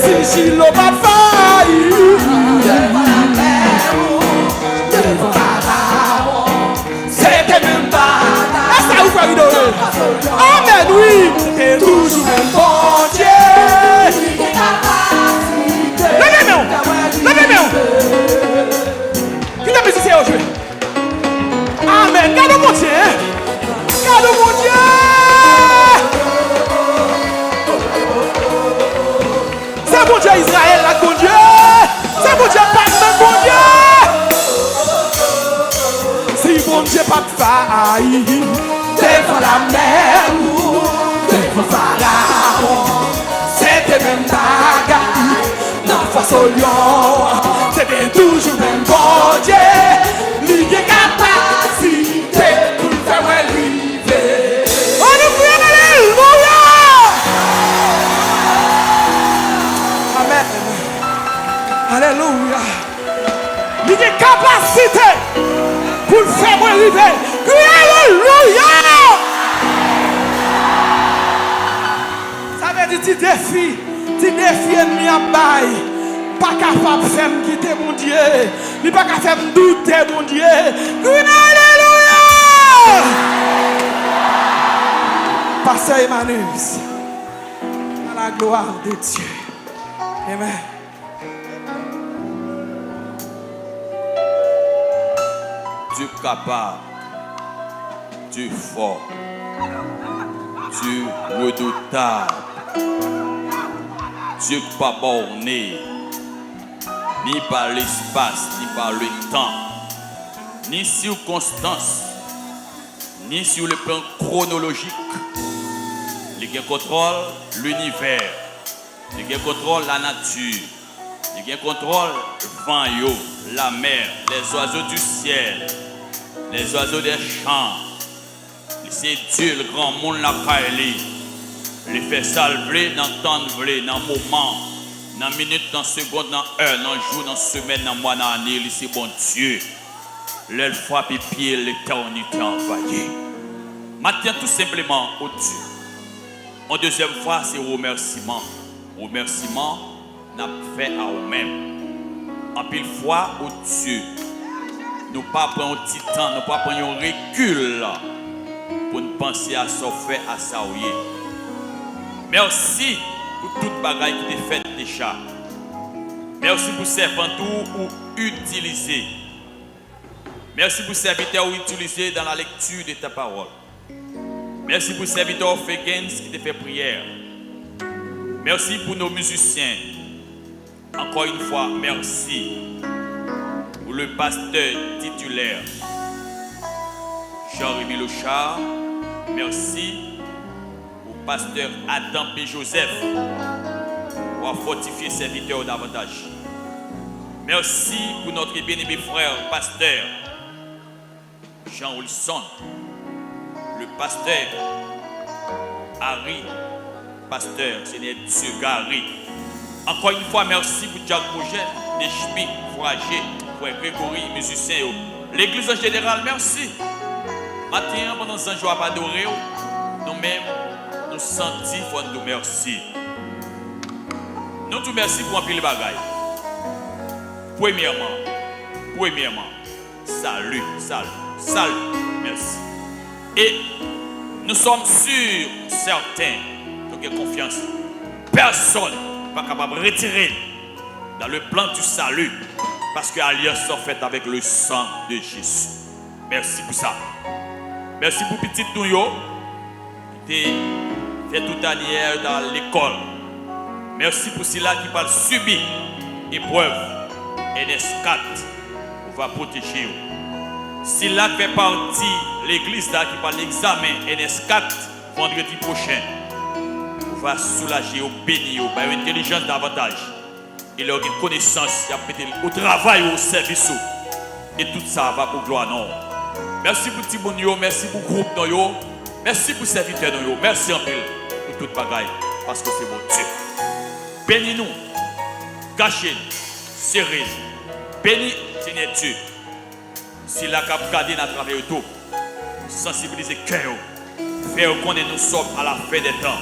Si Shiloh pas failli. Devant la mer rouge, devant Pharaon, c'était même bagaille. Est-ce que vous pouvez rigoler? Amen, oui, c'était toujours même bon Dieu. Levez-nous. Qui t'a musicien aujourd'hui? Amen, garde mon Dieu. Garde mon Dieu. C'est mon Dieu Israël, là, mon Dieu. C'est mon Dieu Batman, mon Dieu. Si mon Dieu pas failli devant la mer rouge, devant Pharaon, c'était même bagaille. Non, face au lion, c'était toujours même bon Dieu. Il est capacité pour faire arriver. On nous prie, alléluia. Amen. Alléluia. Il est capacité pour faire arriver. Alléluia. Ça veut dire tu défi ennemi à bail. Pas capable de faire quitter mon Dieu. Il pas capable de faire douter mon Dieu. Alléluia. Pasteur Emmanuel. À la gloire de Dieu. Amen. Dieu capable, Dieu fort, Dieu redoutable, Dieu pas borné, ni par l'espace, ni par le temps, ni circonstance, ni sur le plan chronologique. Il contrôle l'univers, il contrôle la nature, il contrôle le vent, la mer, les oiseaux du ciel, les oiseaux des champs. C'est Dieu, le grand monde, la Kaili. Il fait salver dans le temps, dans le moment, dans minute, dans seconde, dans heure, dans jour, dans semaine, dans mois, dans année, c'est bon Dieu. L'elle frappe et pied, l'éternité envahie. Maintenant, tout simplement, au Dieu. En deuxième fois, c'est remerciement. Remerciement, n'a fait à nous-mêmes. En pile fois, au Dieu. Nous ne pas prendre un petit temps, nous ne pas prendre un recul pour nous penser à ce fait, à ça. Merci pour toute bagaille qui est faite déjà. Merci pour servant ou utiliser. Merci pour serviteur ou utiliser dans la lecture de ta parole. Merci pour serviteur Fegens qui te fait prière. Merci pour nos musiciens. Encore une fois, merci pour le pasteur titulaire Jean-Rémy Lochard. Merci au pasteur Adam P. Joseph pour fortifier serviteur davantage. Merci pour notre bien-aimé frère pasteur Jean Wilson, le pasteur Harry, pasteur Seigneur Dieu Gary. Encore une fois, merci pour Jacques Projet, Nechmi, Fouragé, pour Grégory, musicien. L'église en général, merci. Maintenant, pendant ce jour à adorer, nous-mêmes, nous sentons nous merci. Nous tout merci pour un pile bagaille. Premièrement, salut, merci. Et nous sommes sûrs, certains, nous avons confiance. Personne n'est pas capable de retirer dans le plan du salut parce que l'alliance est faite avec le sang de Jésus. Merci pour ça. Merci pour petit nous qui fait toute année dans l'école. Merci pour ceux-là qui parlent subir épreuve. NS4 va protéger. Si là fait partie l'église là qui parle l'examen NS4 vendredi prochain, on va soulager, bénir, une intelligence davantage. Et leur connaissance, au travail, au service. Et tout ça va pour gloire. Non. Merci pour Timounio, merci pour le groupe. Merci pour le serviteur. Merci en pile pour toute bagaille. Parce que c'est mon Dieu. Bénis-nous, cachez-nous, serrez-nous. Bénis, Seigneur Dieu. Si la cap garde à travers tout, sensibiliser le cœur, faire connaître nous sommes à la fin des temps.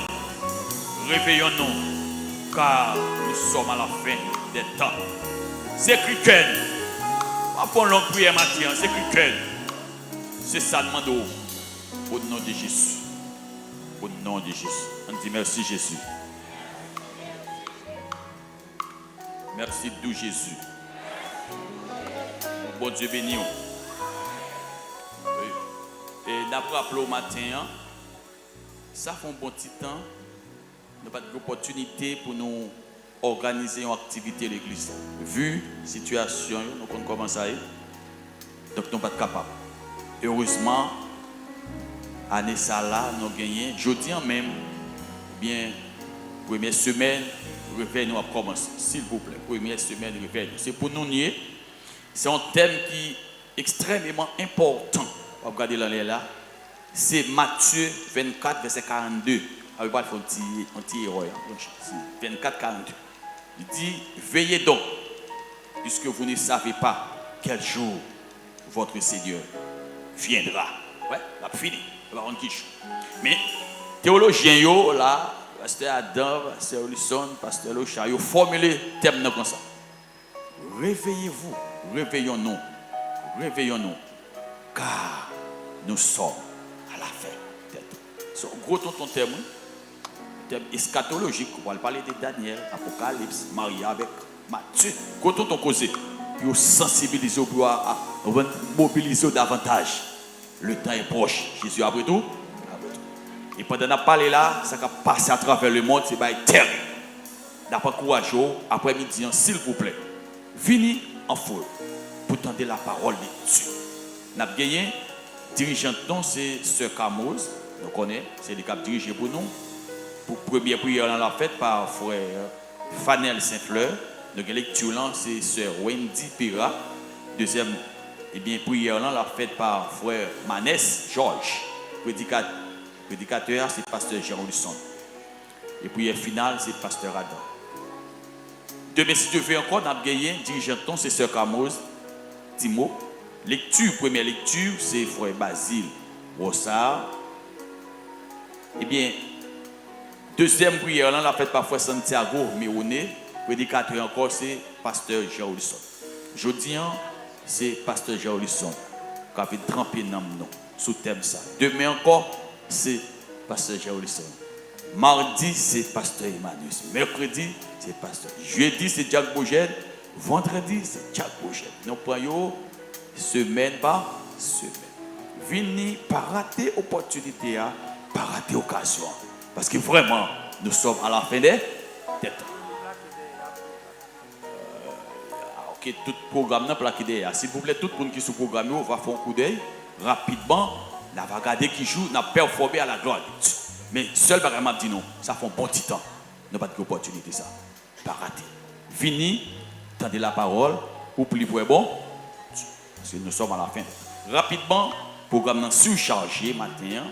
Réveillons-nous, car nous sommes à la fin des temps. C'est Christian. Pas pour longue prière matin, c'est Christian. C'est ça demande au nom de Jésus. Au nom de Jésus. On dit merci Jésus. Merci d'où Jésus. Bon Dieu béni. Et d'après appelé au matin, ça fait un bon petit temps. Nous avons une opportunité pour nous organiser une activité à l'église. Vu la situation, nous avons commencé à y. Donc nous ne sommes pas capables. Heureusement, année ça là, nous avons gagné. Jeudi même, bien, première semaine, le réveil nous a commencé. S'il vous plaît, première semaine, le réveil. C'est pour nous nier. C'est un thème qui est extrêmement important. On va regarder l'année là. C'est Matthieu 24, verset 42. On va faire un petit erreur. 24, 42. Il dit, veillez donc, puisque vous ne savez pas quel jour votre Seigneur viendra. Ouais, on a fini. On va rendre qui joue. Mais, théologiens, là, pasteur Adam, pasteur Wilson, pasteur Locha, ils ont formulé le thème comme ça. Réveillez-vous, réveillons-nous, car nous sommes à la fin des temps. C'est un gros ton thème eschatologique. On va parler de Daniel, Apocalypse, Marie avec Matthieu. Gros ton causé, pour sensibiliser, pour mobiliser davantage. Le temps est proche. Jésus après tout. Et pendant qu'on parle là, ça va passer à travers le monde, c'est terrible. D'après courage, après-midi, s'il vous plaît, venez en foule pour tendre la parole de Dieu. Nous avons gagné, dirigeante, c'est Sœur Camoz, nous connaissons, c'est le cap dirigé pour nous. Pour première prière, on l'a faite par frère Fanel Saint-Fleur. Donc, lecture, c'est Sœur Wendy Pira. Deuxième prière, on l'a faite par frère Manès Georges. Prédicateur, c'est pasteur Jean Wilson. Et prière finale, c'est pasteur Adam. Demain, si Dieu veut encore, nous avons gagné, dirigeant, c'est Sœur Camoz, Timo. Lecture, première lecture, c'est Frère Basile, Rossard. Eh bien, deuxième prière, là, la fête par Frère Santiago, Méoné. Prédicateur encore, c'est Pasteur Jean Olisson. Jeudi, c'est Pasteur Jean Olisson qui a fait tremper dans nous, sous thème ça. Demain encore, c'est Pasteur Jean Olisson. Mardi, c'est Pasteur Emmanuel. Mercredi, c'est Pasteur. Jeudi, c'est Jack Bougel. Vendredi, c'est Jack Bougel. Nous prenons semaine par semaine. Venez pas rater l'opportunité, pas rater l'occasion. Parce que vraiment, nous sommes à la fin des temps. Ok, tout programme n'a plaqué derrière. S'il vous plaît, tout le monde qui est sous programme, on va faire un coup d'œil rapidement. On va regarder qui joue, on a performé à la gloire de Dieu. Mais seul bagage m'a dit non, ça fait un bon petit temps. Nous n'avons pas d'opportunité ça. Pas rater. Fini, tendez la parole, ou plus pour bon. Parce que nous sommes à la fin. Rapidement, programme surchargé matin.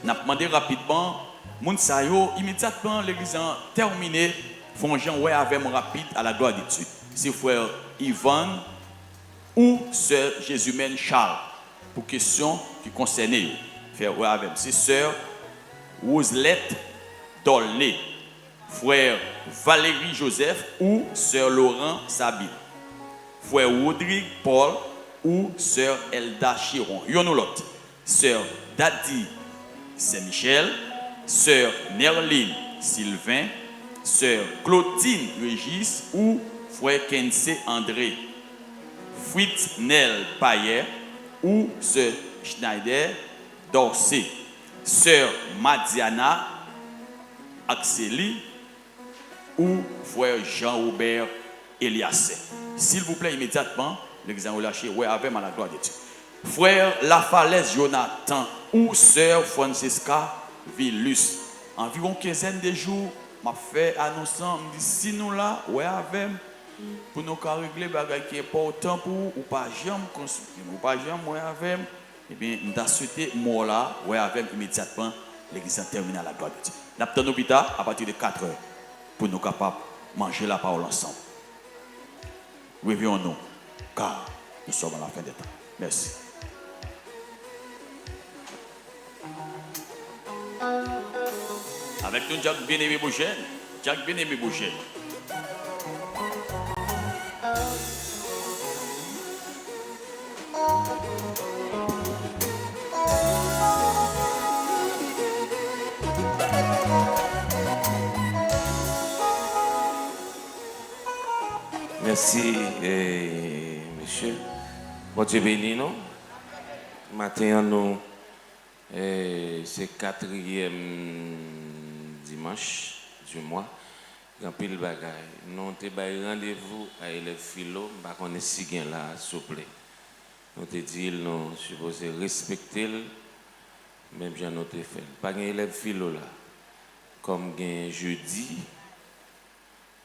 On a demandé rapidement, moun sa yo, immédiatement l'église a terminé, font gens ouais avec rapide à la gloire de Dieu. C'est frère Yvan ou sœur Jésus-Mène Charles pour question qui concerne eux. Frère ouais avec c'est sœur Roselette Dolné, frère Valérie Joseph ou sœur Laurent Sabine, frère Rodrigue Paul ou sœur Elda Chiron. Yon ou l'autre, sœur Dadi Saint-Michel, sœur Nerline Sylvain, sœur Claudine Régis ou frère Kense André, Fritz Nel Payer ou sœur Schneider Dorsey, sœur Madiana Axeli ou frère Jean-Robert Eliasse. S'il vous plaît, immédiatement, l'examen lâché, ouais, avec à la gloire de Dieu. Frère Lafalaise Jonathan ou sœur Francesca Villus. Environ quinzaine de jours, m'a fait annonçant, me dit si nous là, ouais, avec pour nous régler des choses qui sont importantes pour ou pas jamais construire, ou pas jamais, ouais, avec. Eh bien, nous avons souhaité, moi là, ouais, avec immédiatement, l'église a terminé à la gloire de Dieu. Nous avons l'hôpital à partir de 4 heures pour nous capables de manger la parole ensemble. Réveillons-nous, car nous sommes à la fin des temps. Merci. Avec nous, Jacques Bien-Aimé Boucher. Jacques Bien-Aimé Boucher. Merci, monsieur. Bon Dieu béni, nous. Matin, nous, c'est 4e dimanche du mois. Grand pile bagaille. Nous avons rendez-vous à élève philo. On est si bien là, s'il vous plaît. Nous te dit, nous supposons respecter, même si nous avons fait. Pas d'élève philo là. Comme jeudi.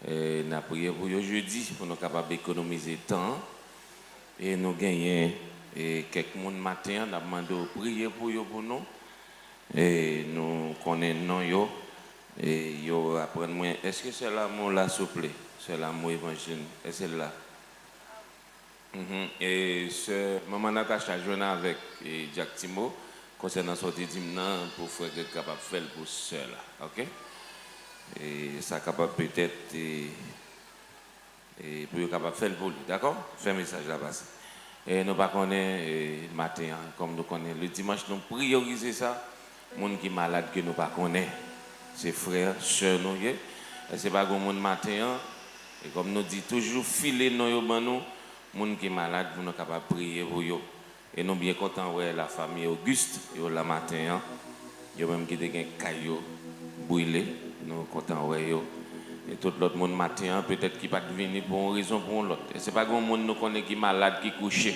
Nous avons prié pour jeudi pour nous capables d'économiser temps. Et nous gagnons quelques monde matin, nous avons demandé de prier pour nous. Et nous connaissons yo. Et yo apprendre moi. Est-ce que c'est l'amour là, s'il vous plaît? C'est l'amour évangile. Est-ce que c'est là? Et ce maman Natacha joue avec Jack Timo concernant sortie d'hymne pour faire que capable faire pour cela. OK? Et ça capable peut-être et pour capable faire pour lui, d'accord? Fais un message là-bas. Et nous pas connaît matin comme nous connaissons le dimanche nous prioriser ça monde qui malade que nous pas connaît c'est frères sœurs nous et c'est pas grand monde matin et comme nous dit toujours filer nous nous monde qui malade pour nous capable prier pour eux et nous bien content ouais la famille Auguste yo la matin yo même qui te gen caillou brûlé nous content ouais yo et tout l'autre monde matin peut-être qui pas venir pour une raison pour l'autre et c'est pas grand monde nous connaît qui malade qui couché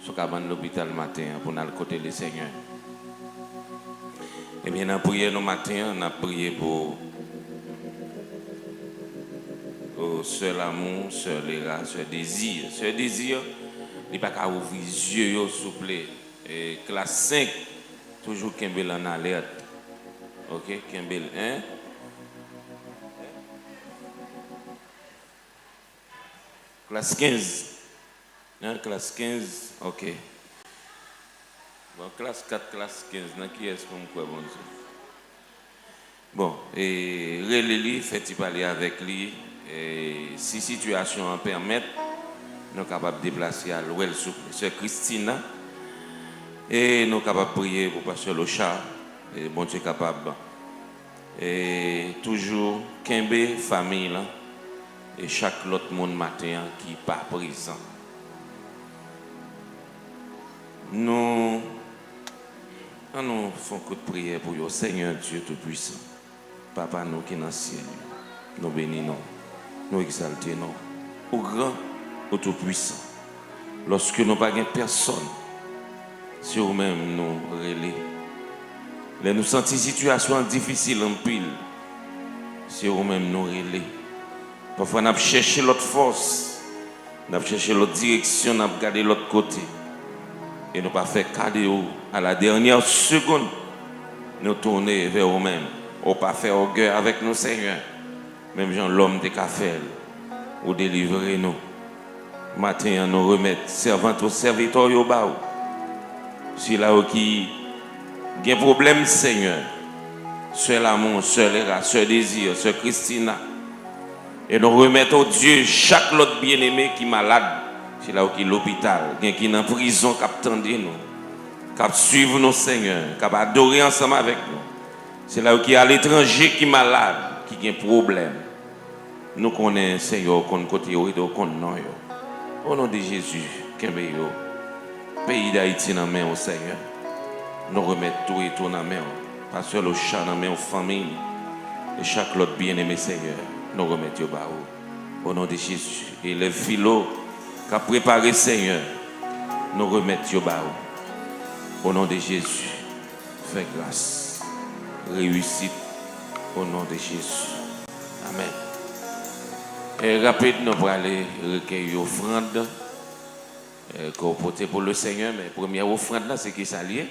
sur cabane l'hôpital matin pour aller côté le Seigneur. Et bien on a prié nos matin on a prié pour sœur l'amour sœur Léra sœur désir il pas qu'à ouvrir les yeux s'il vous plaît et classe 5 toujours Kembel en alerte. OK Kembel 1. Classe 15. Hein, classe 15, ok. Bon, classe 4, classe 15, qui est-ce qu'on croit, bon Dieu? Bon, et relais, fait-il parler avec lui, et si situation en permet, nous sommes capables de déplacer à l'ouest sous Sœur Christina, et nous sommes capables de prier pour Pasteur Locha, et bon Dieu capable. Et toujours, Kembe, famille, là, et chaque autre monde matin qui n'est pas présent. Nous faisons un coup de prière pour le Seigneur Dieu Tout-Puissant. Papa, nous qui sommes dans le ciel, nous bénissons, nous exaltons, au grand, au Tout-Puissant. Lorsque nous n'avons pas personne, si nous-mêmes nous relais, nous sentons une situation difficile en pile, si nous-mêmes nous relais. Parfois, nous cherchons l'autre force, nous cherchons l'autre direction, nous regardons l'autre côté. Et nous pas fait cadeau à la dernière seconde, nous tourner vers nous-mêmes. Ou pas faire orgueil avec nous, Seigneur. Même Jean l'homme de café, ou délivrer nous. Matin, nous remettre servant au serviteur au bas. Si là qui a un problème, Seigneur, Sœur l'amour, Sœur Léra, Sœur Désir, Sœur Christina. Et nous remettons au Dieu chaque autre bien-aimé qui est malade. C'est là où qui est l'hôpital, qui est en prison, qui attend nous, qui suivre nos Seigneur, qui adorer ensemble avec nous. C'est là où qui est à l'étranger qui est malade, qui a un problème. Nous connaissons Seigneur, qu'on côté ou qu'on non. Au nom de Jésus, pays d'Haïti dans la main au Seigneur. Nous remettons tout et tout dans la main. Pasteur le chat dans la main aux familles. Et chaque autre bien-aimé Seigneur, nous remettons au bas. Au nom de Jésus. Et les philos qu'a préparé Seigneur, nous remettons au bas. Au nom de Jésus, fais grâce, réussite, au nom de Jésus. Amen. Et rapide, nous allons aller recueillir l'offrande qu'on porte pour le Seigneur. Mais la première offrande, c'est qui s'allie?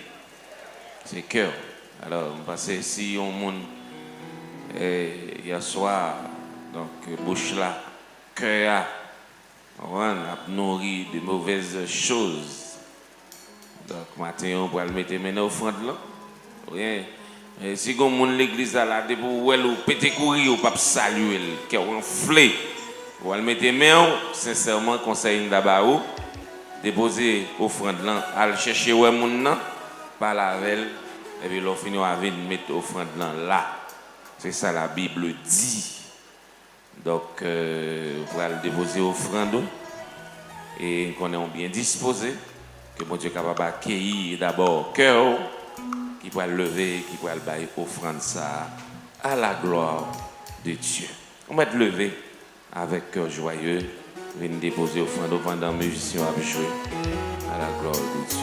C'est cœur. Alors, parce que si on monte hier soir, donc bouche là, cœur, on a nourri de mauvaises choses. Donc, matin, on va le mettre maintenant offrande là. Oui. Et si on monte l'église là, pour ou péter courir ou pas saluer, qui est enflé, on va le mettre maintenant, sincèrement, conseil d'abord, déposer offrande là, aller chercher ouais moun nan, par la veille, et puis l'on finit à venir mettre offrande là. C'est ça la Bible dit. Donc, on va le déposer offrande et qu'on est bien disposé, que mon Dieu est capable d'accueillir d'abord cœur qui va lever, qui va le bailler offrande ça à la gloire de Dieu. On va te lever avec cœur joyeux, venir déposer offrande pendant que les musiciens à jouer à la gloire de Dieu.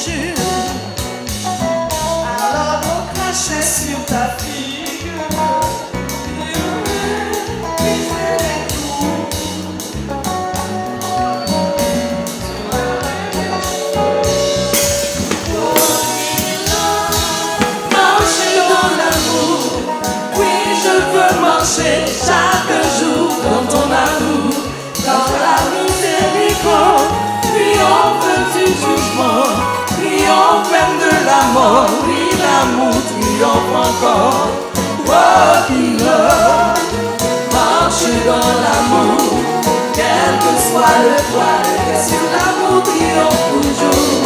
injures. Alors on crachait sur ta figure. Marcher chaque jour dans ton amour, dans la miséricorde, triomphe du jugement, triomphe même de la mort, oui l'amour triomphe encore. Walking love, marche dans l'amour, quel que soit le poids, sur l'amour triomphe toujours.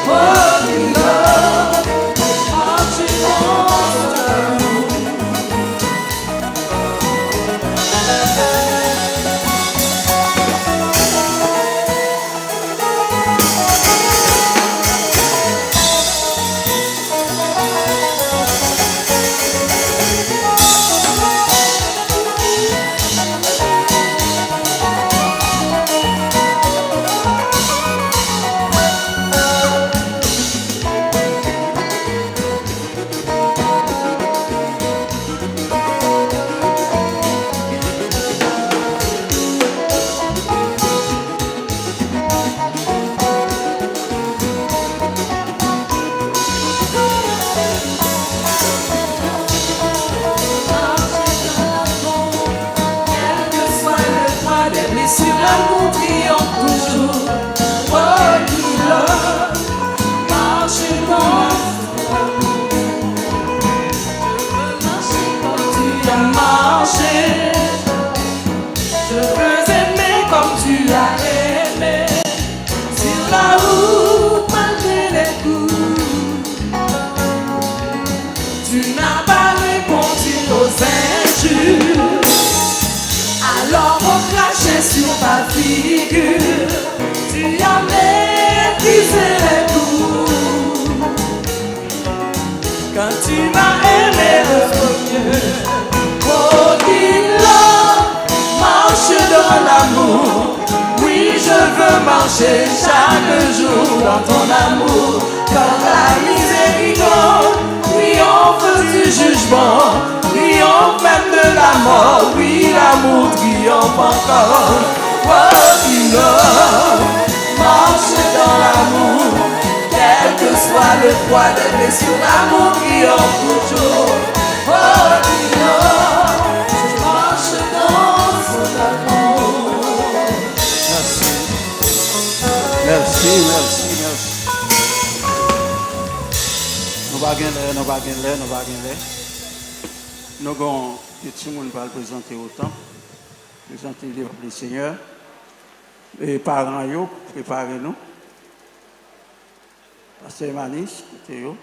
Walking love, marche dans l'amour. Sur l'amour triomphe toujours. Walking love, marche dans l'amour. Comme tu as marché, je veux aimer comme tu as aimé. Sur la route malgré les coups, tu n'as pas répondu aux injures. Alors on crachait sur ta figure, tu as maîtrisé les coups. Quand tu m'as aimé le premier, walking love, marche dans l'amour. Oui, je veux marcher chaque jour dans ton amour. Comme la miséricorde, triomphe du jugement, triomphe même de la mort. Oui, l'amour triomphe encore. Walking love, marche dans l'amour, quel que soit le poids des blessures, l'amour triomphe toujours. Walking love, marche dans son amour. Merci, merci, merci. Nous ne pouvons pas gagner. Nous avons petit monde pour le présenter autant. Présenter le Seigneur. Les parents, préparez-nous. Pasteur Manis, écoutez-vous.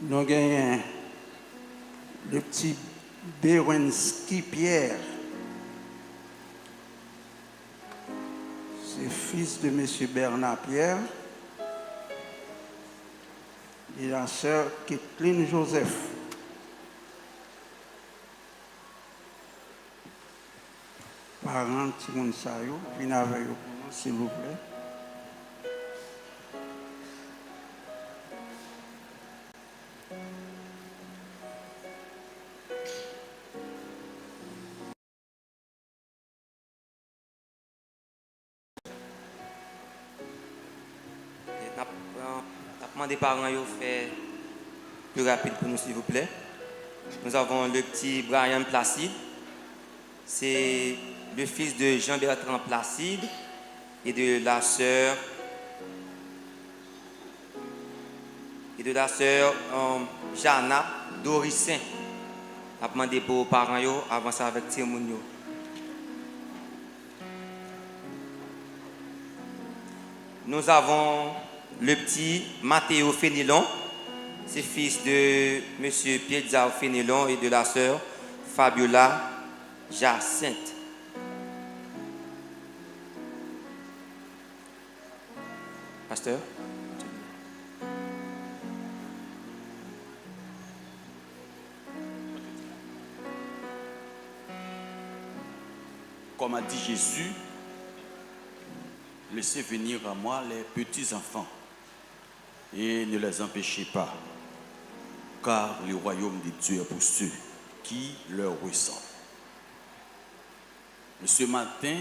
Nous avons le petit Berensky Pierre. C'est fils de M. Bernard Pierre et la sœur Kathleen Joseph. Parents, tout le monde sait, venez avec vous, s'il vous plaît. Des parents ont fait plus rapide pour nous, s'il vous plaît. Nous avons le petit Brian Placide. C'est le fils de Jean-Bertrand Placide et de la sœur Jana Dorissin. On a demandé pour les parents avancer avec Timounio. Nous avons le petit Matteo Fénelon, c'est fils de M. Pietza Fénelon et de la sœur Fabiola Jacinthe. pasteur. Comme a dit Jésus, laissez venir à moi les petits enfants et ne les empêchez pas, car le royaume de Dieu est pour ceux qui leur ressemblent. Ce matin,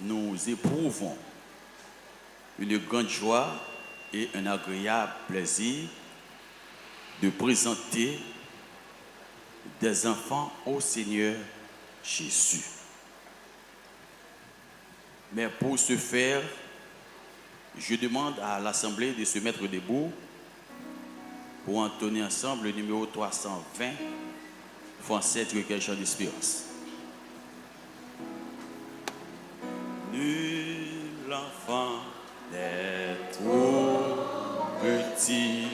nous éprouvons une grande joie et un agréable plaisir de présenter des enfants au Seigneur Jésus. Mais pour ce faire, je demande à l'Assemblée de se mettre debout pour entonner ensemble le numéro 320, Français Recueil Chant d'Espérance. Nul enfant n'est trop petit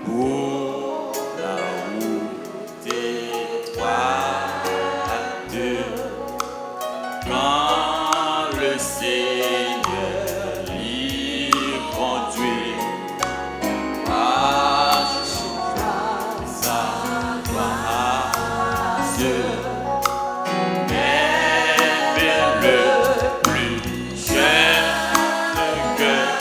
pour la route étroite. Quand le Seigneur l'y conduit, marche sa grâce. Même le plus jeune cœur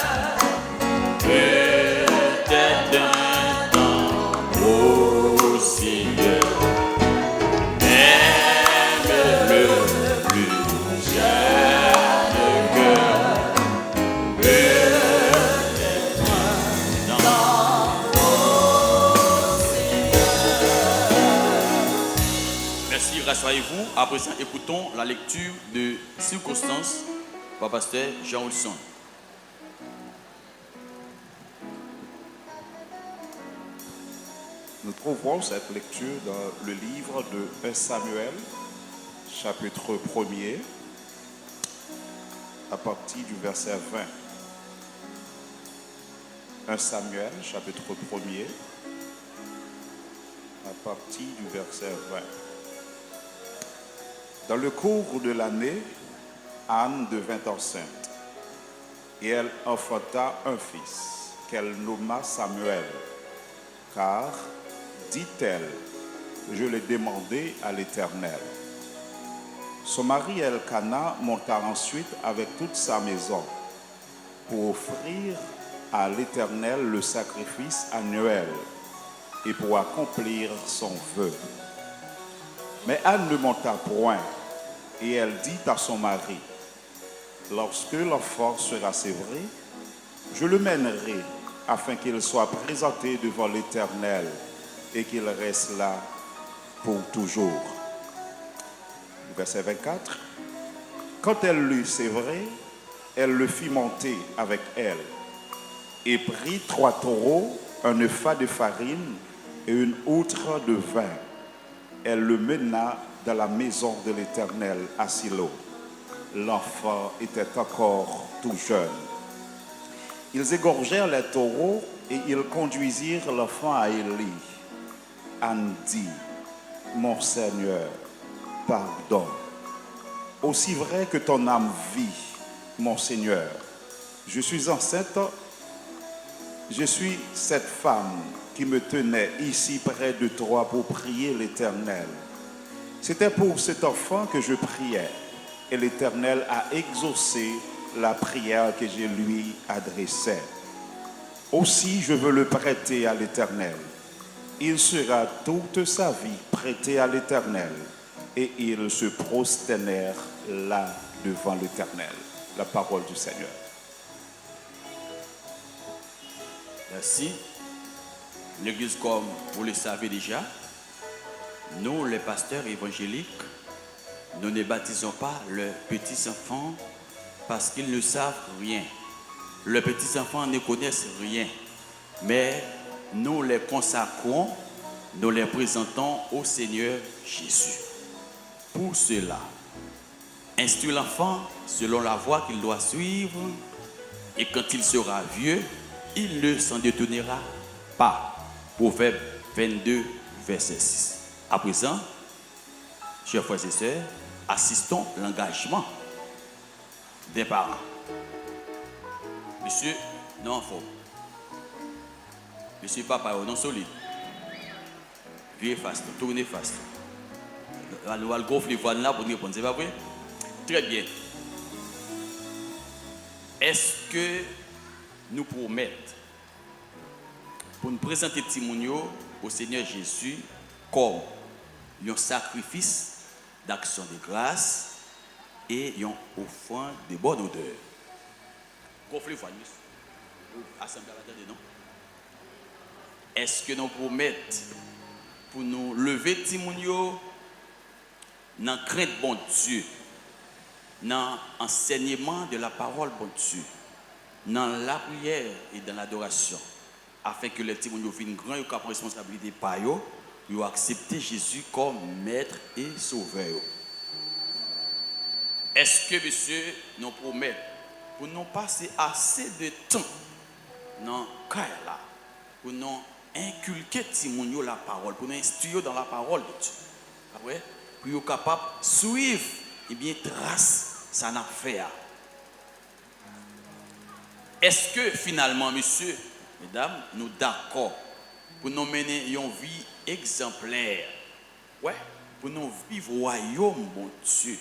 peut être un temps au Seigneur. Même le plus jeune cœur peut être un temps au Seigneur. Merci, rassurez-vous. À présent, écoutons la lecture de circonstances par pasteur Jean Olson. Nous trouvons cette lecture dans le livre de 1 Samuel, chapitre 1er, à partir du verset 20. 1 Samuel, chapitre 1er, à partir du verset 20. Dans le cours de l'année, Anne devint enceinte, et elle enfanta un fils, qu'elle nomma Samuel, car, dit-elle, je l'ai demandé à l'Éternel. Son mari Elkana monta ensuite avec toute sa maison pour offrir à l'Éternel le sacrifice annuel et pour accomplir son vœu. Mais Anne ne monta point, et elle dit à son mari, lorsque l'enfant sera sévré, je le mènerai afin qu'il soit présenté devant l'Éternel et qu'il reste là pour toujours. Verset 24. Quand elle l'eut sévré, elle le fit monter avec elle et prit 3 taureaux, un épha de farine et une outre de vin. Elle le mena dans la maison de l'Éternel à Silo. L'enfant était encore tout jeune. Ils égorgèrent les taureaux et ils conduisirent l'enfant à Élie. Anne dit, mon Seigneur, pardon. Aussi vrai que ton âme vit, mon Seigneur, je suis enceinte, je suis cette femme qui me tenait ici près de toi pour prier l'Éternel. C'était pour cet enfant que je priais, et l'Éternel a exaucé la prière que je lui adressais. Aussi, je veux le prêter à l'Éternel. Il sera toute sa vie prêté à l'Éternel, et ils se prosternèrent là devant l'Éternel. La parole du Seigneur. Merci. L'Église, comme vous le savez déjà, nous, les pasteurs évangéliques, nous ne baptisons pas les petits enfants parce qu'ils ne savent rien. Les petits enfants ne connaissent rien. Mais nous les consacrons, nous les présentons au Seigneur Jésus. Pour cela, instruis l'enfant selon la voie qu'il doit suivre, et quand il sera vieux, il ne s'en détournera pas. Proverbe 22, verset 6. À présent, chers frères et sœurs, assistons l'engagement des parents. Monsieur Non, faux. Monsieur papa, non solide. Vieux fast, tournez fast. Nous allons gonfler les là pour nous répondre, c'est pas vrai? Très bien. Est-ce que nous promettons pour nous présenter Timonio au Seigneur Jésus comme un sacrifice d'action de grâce et un offrande de bonne odeur? Gonflez les assemblée à la tête, non? Est-ce que nous promettons pour nous lever Timonio dans la crainte bon Dieu, dans l'enseignement de la parole bon Dieu, dans la prière et dans l'adoration, afin que les Timonio viennent grand et capent responsabilité par eux, ils accepter Jésus comme maître et sauveur. Est-ce que monsieur nous promet pour nous passer assez de temps dans le cas là, pour nous inculquer Timonio la parole, pour nous instruire dans la parole de Dieu. Après, pour être capable de suivre et bien trace ça n'a fait. Est-ce que finalement, monsieur, mesdames, nous d'accord pour nous mener une vie exemplaire, ouais, pour nous vivre au royaume, bon Dieu,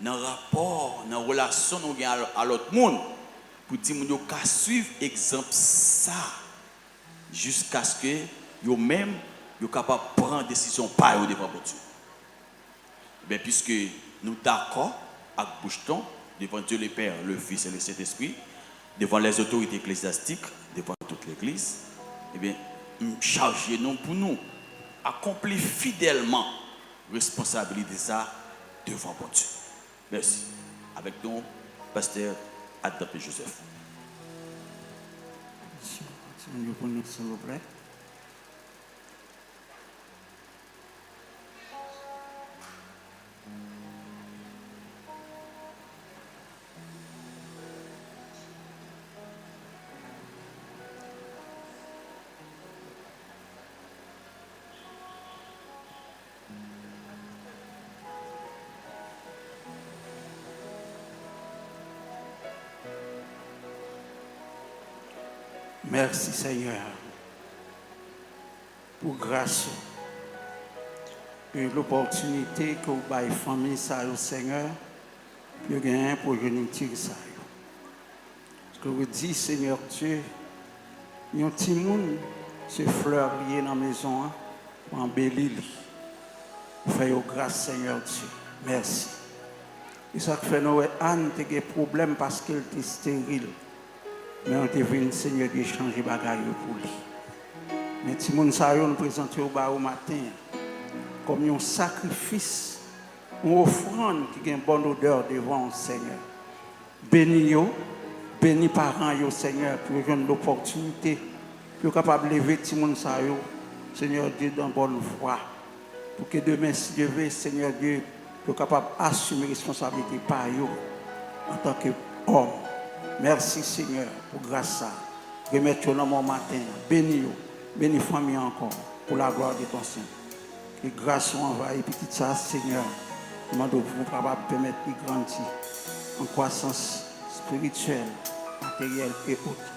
dans le rapport, dans la relation nous avons à l'autre monde, pour dire que nous suivre exemple ça, jusqu'à ce que nous même nous capables de prendre des décisions par eux devant Dieu. Ben, puisque nous d'accord avec Boucheton, devant Dieu le Père, le Fils et le Saint-Esprit, devant les autorités ecclésiastiques, devant toute l'Église, eh bien, chargez-nous pour nous accomplir fidèlement responsabilité ça devant Dieu. Merci. Avec nous, pasteur Adam et Joseph. S'il vous plaît. Merci Seigneur pour grâce et l'opportunité que vous avez famille ça au Seigneur pour gagner pour venir tirer ça. Ce que vous dites Seigneur Dieu, il y a un petit monde se fleur lié dans la maison pour embellir. Faites grâce Seigneur Dieu. Merci. Et ça fait nous Anne a des problèmes parce qu'elle était stérile. Mais on est venu, Seigneur, de changer les bagages pour lui. Mais si nous nous présentons au matin comme un sacrifice, une offrande qui a une bonne odeur devant le Seigneur. Bénis-nous, bénis parents, Seigneur, pour avoir l'opportunité, pour capable de lever tout le monde, Seigneur Dieu, dans bonne voie. Pour que demain, si Dieu veut, Seigneur Dieu, pour capable d'assumer responsabilité par eux en tant qu'homme. Merci Seigneur pour grâce à remettre dans mon matin. Bénis-nous, bénis famille encore pour la gloire de ton Saint. Que grâce soit envahie petite ça Seigneur. Demande vous capable de permettre de grandir en croissance spirituelle, matérielle et autres.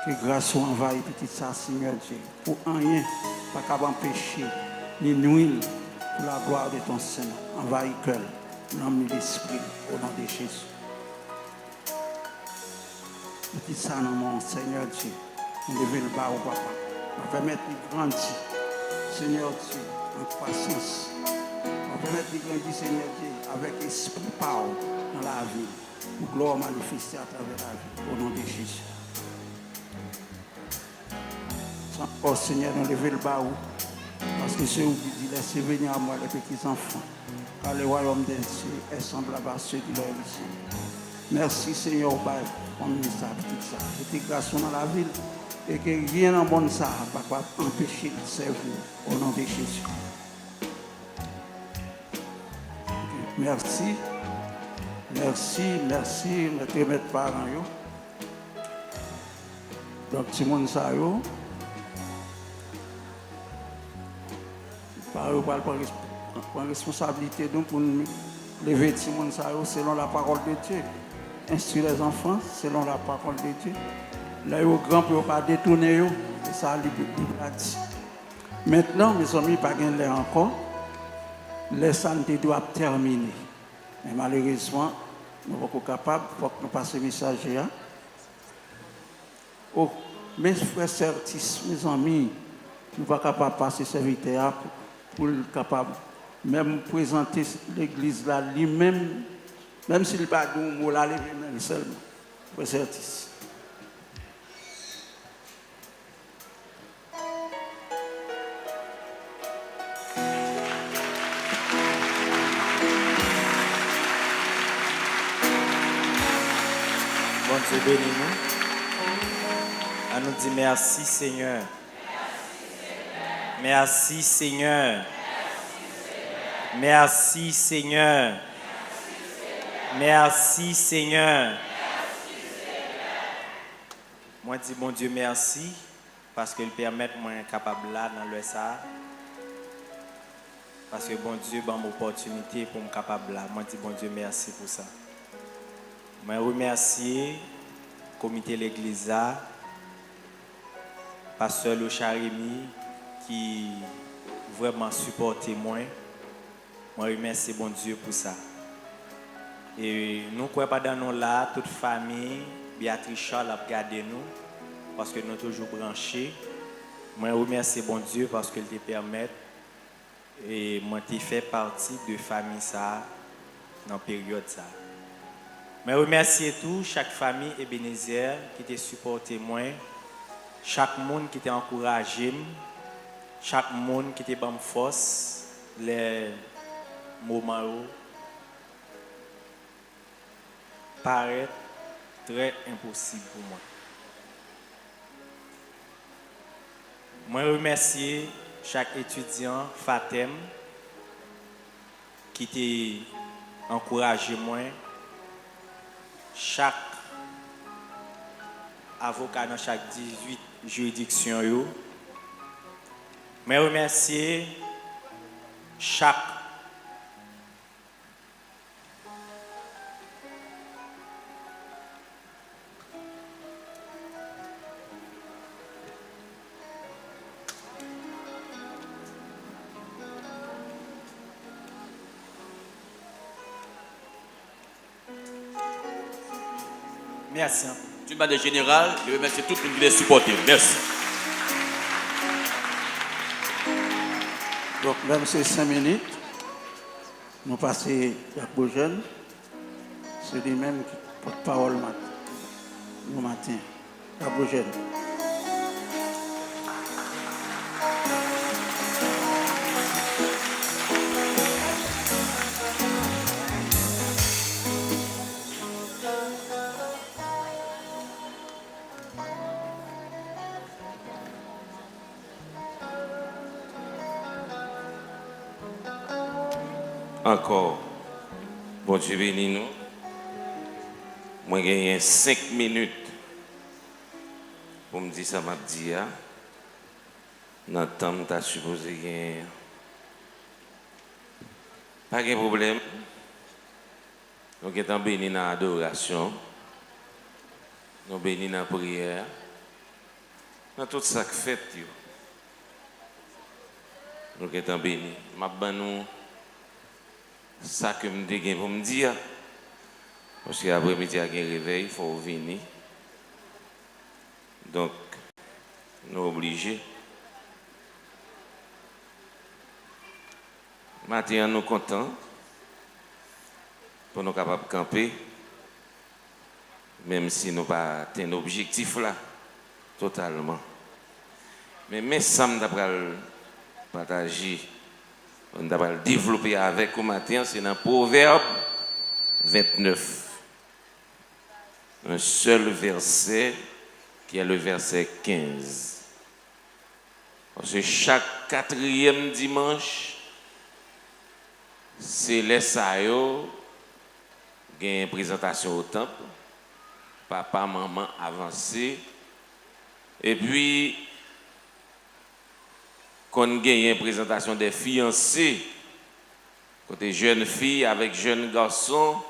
Que grâce soit envahie petite ça Seigneur Dieu. Pour rien, pas capable d'empêcher ni nuire pour la gloire de ton Saint. Envahis le cœur, l'âme et l'esprit au nom de Jésus. Petit ça dans mon Seigneur Dieu, on devait le bas au papa. On va permettre de grandir, Seigneur Dieu, en croissance. On va permettre de grandir, Seigneur Dieu, avec l'esprit power dans la vie. Pour gloire manifester à travers la vie, au nom de Jésus. Sans encore, Seigneur, on lever le bas où, parce que ceux qui disent, laissez venir à moi les petits enfants, car le royaume des cieux est semblable à ceux qui l'ont ici. Merci Seigneur, comme ça, petit ça. J'étais grâce dans la ville et que rien en bon ça ne va empêcher de servir au nom de Jésus. Merci, merci, notre maître parents. Donc, tout le monde ça, par responsabilité pour nous lever tout le monde ça selon la parole de Dieu. instruire les enfants selon la parole de Dieu. Là, au grand pour ne pas détourner, c'est ça l'Ible dit. Maintenant, mes amis, pas gagner l'air encore. Les santé doivent terminer. Mais malheureusement, nous ne sommes pas capables, il faut que nous passions le message. Oh, mes frères certis, mes amis, nous ne sommes pas capables de passer ce serviteur pour être capable même présenter l'église là lui-même, même s'il n'a pas de mot là, lui-même seulement. Frères certis. Bon Dieu bénis-nous. On nous dit merci Seigneur. Merci Seigneur. Merci Seigneur. Merci Seigneur. Moi dis bon Dieu merci parce qu'il permet moi capable là dans le ça. Parce que bon Dieu m'a opportunité pour me capable là. Moi dis bon Dieu merci pour ça. Je remercie le comité de l'église, pasteur Le Charimi qui vraiment supporté moi. Je remercie bon Dieu pour ça. Et nous ne croyons pas dans nous là, toute famille, Béatrice Charles a regardé nous parce que nous sommes toujours branchés. Je remercie bon Dieu parce qu'il te permet et moi te fait partie de la famille ça dans la période ça. Je remercie tout, chaque famille Ebenezer qui t'a supporté moi, chaque monde qui t'a encouragé, chaque monde qui t'a donné force, les moments où paraît très impossible pour moi. Je remercie chaque étudiant Fatem qui t'a encouragé moi. Chaque avocat dans chaque 18 juridictions. Je remercie chaque merci. D'une manière générale, je remercie tout le monde qui les supporte. Merci. Donc, même ces 5 minutes, nous passons à Beaujeune. C'est lui-même qui porte-parole le matin. À Beaujeune. Encore, bon Dieu bénis nous. Moi, j'ai 5 minutes pour me dire ça, m'a dit. Dans le temps, tu as supposé gagner. Pas de problème. Nous sommes bénis dans l'adoration. Nous sommes bénis dans la prière. Dans tout ça que fait. Nous sommes bénis. Je ça que je dis pour me dire, parce qu'après-midi, il y a un réveil, il faut venir. Donc, nous sommes obligés. Maintenant, nous sommes contents pour nous capables de camper, même si nous n'avons pas atteint l'objectif là, totalement. Mais ça, nous avons partagé. On va le développer avec vous matin, c'est dans Proverbe 29. Un seul verset qui est le verset 15. Parce que chaque 4e dimanche, c'est les saillots qui ont une présentation au temple. Papa, maman avancé. Et puis, qu'on gagne une présentation des fiancés, côté jeunes filles avec jeunes garçons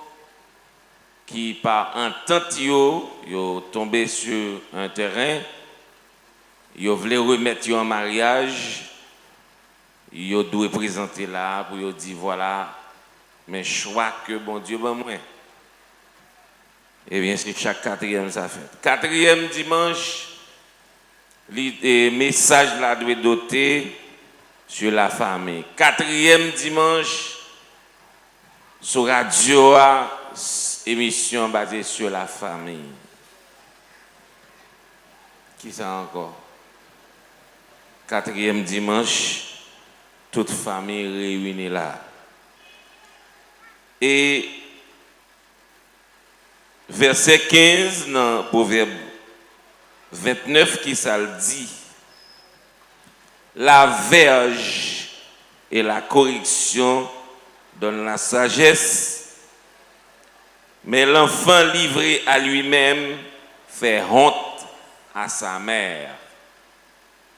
qui par entente yo tombé sur un terrain, yo voulait remettre en mariage, yo doit présenter là pour yo dire voilà mes choix que bon Dieu ben moi. Eh bien c'est chaque quatrième ça fait. Quatrième dimanche, le message là doit doter sur la famille. Quatrième dimanche sur radio, émission basée sur la famille. Qui ça encore? Quatrième dimanche, toute famille réunie là. Et verset 15 dans Proverbe 29 qui ça le dit. La verge et la correction donnent la sagesse, mais l'enfant livré à lui-même fait honte à sa mère.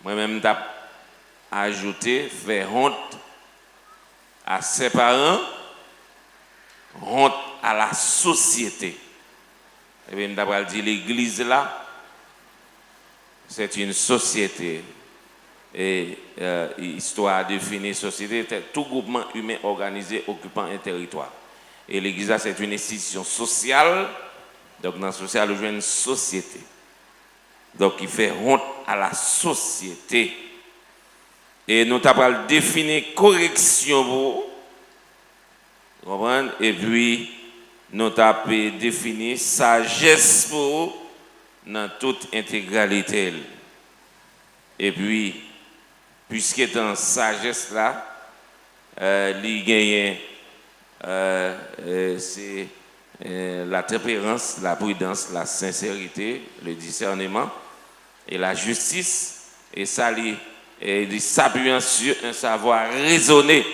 Moi-même, j'ai ajouté, fait honte à ses parents, honte à la société. Et bien, d'abord dit l'église là, c'est une société. Et histoire de définir société, c'est tout groupement humain organisé occupant un territoire. Et l'église là, c'est une institution sociale. Donc, dans le social, on joue une société. Donc, il fait honte à la société. Et nous avons défini correction pour comprendre. Et puis, nous avons défini sagesse pour dans toute intégralité. Et puis, puisque dans sagesse là, il gagne c'est la tempérance, la prudence, la sincérité, le discernement et la justice, et ça il s'appuie sur un savoir raisonné.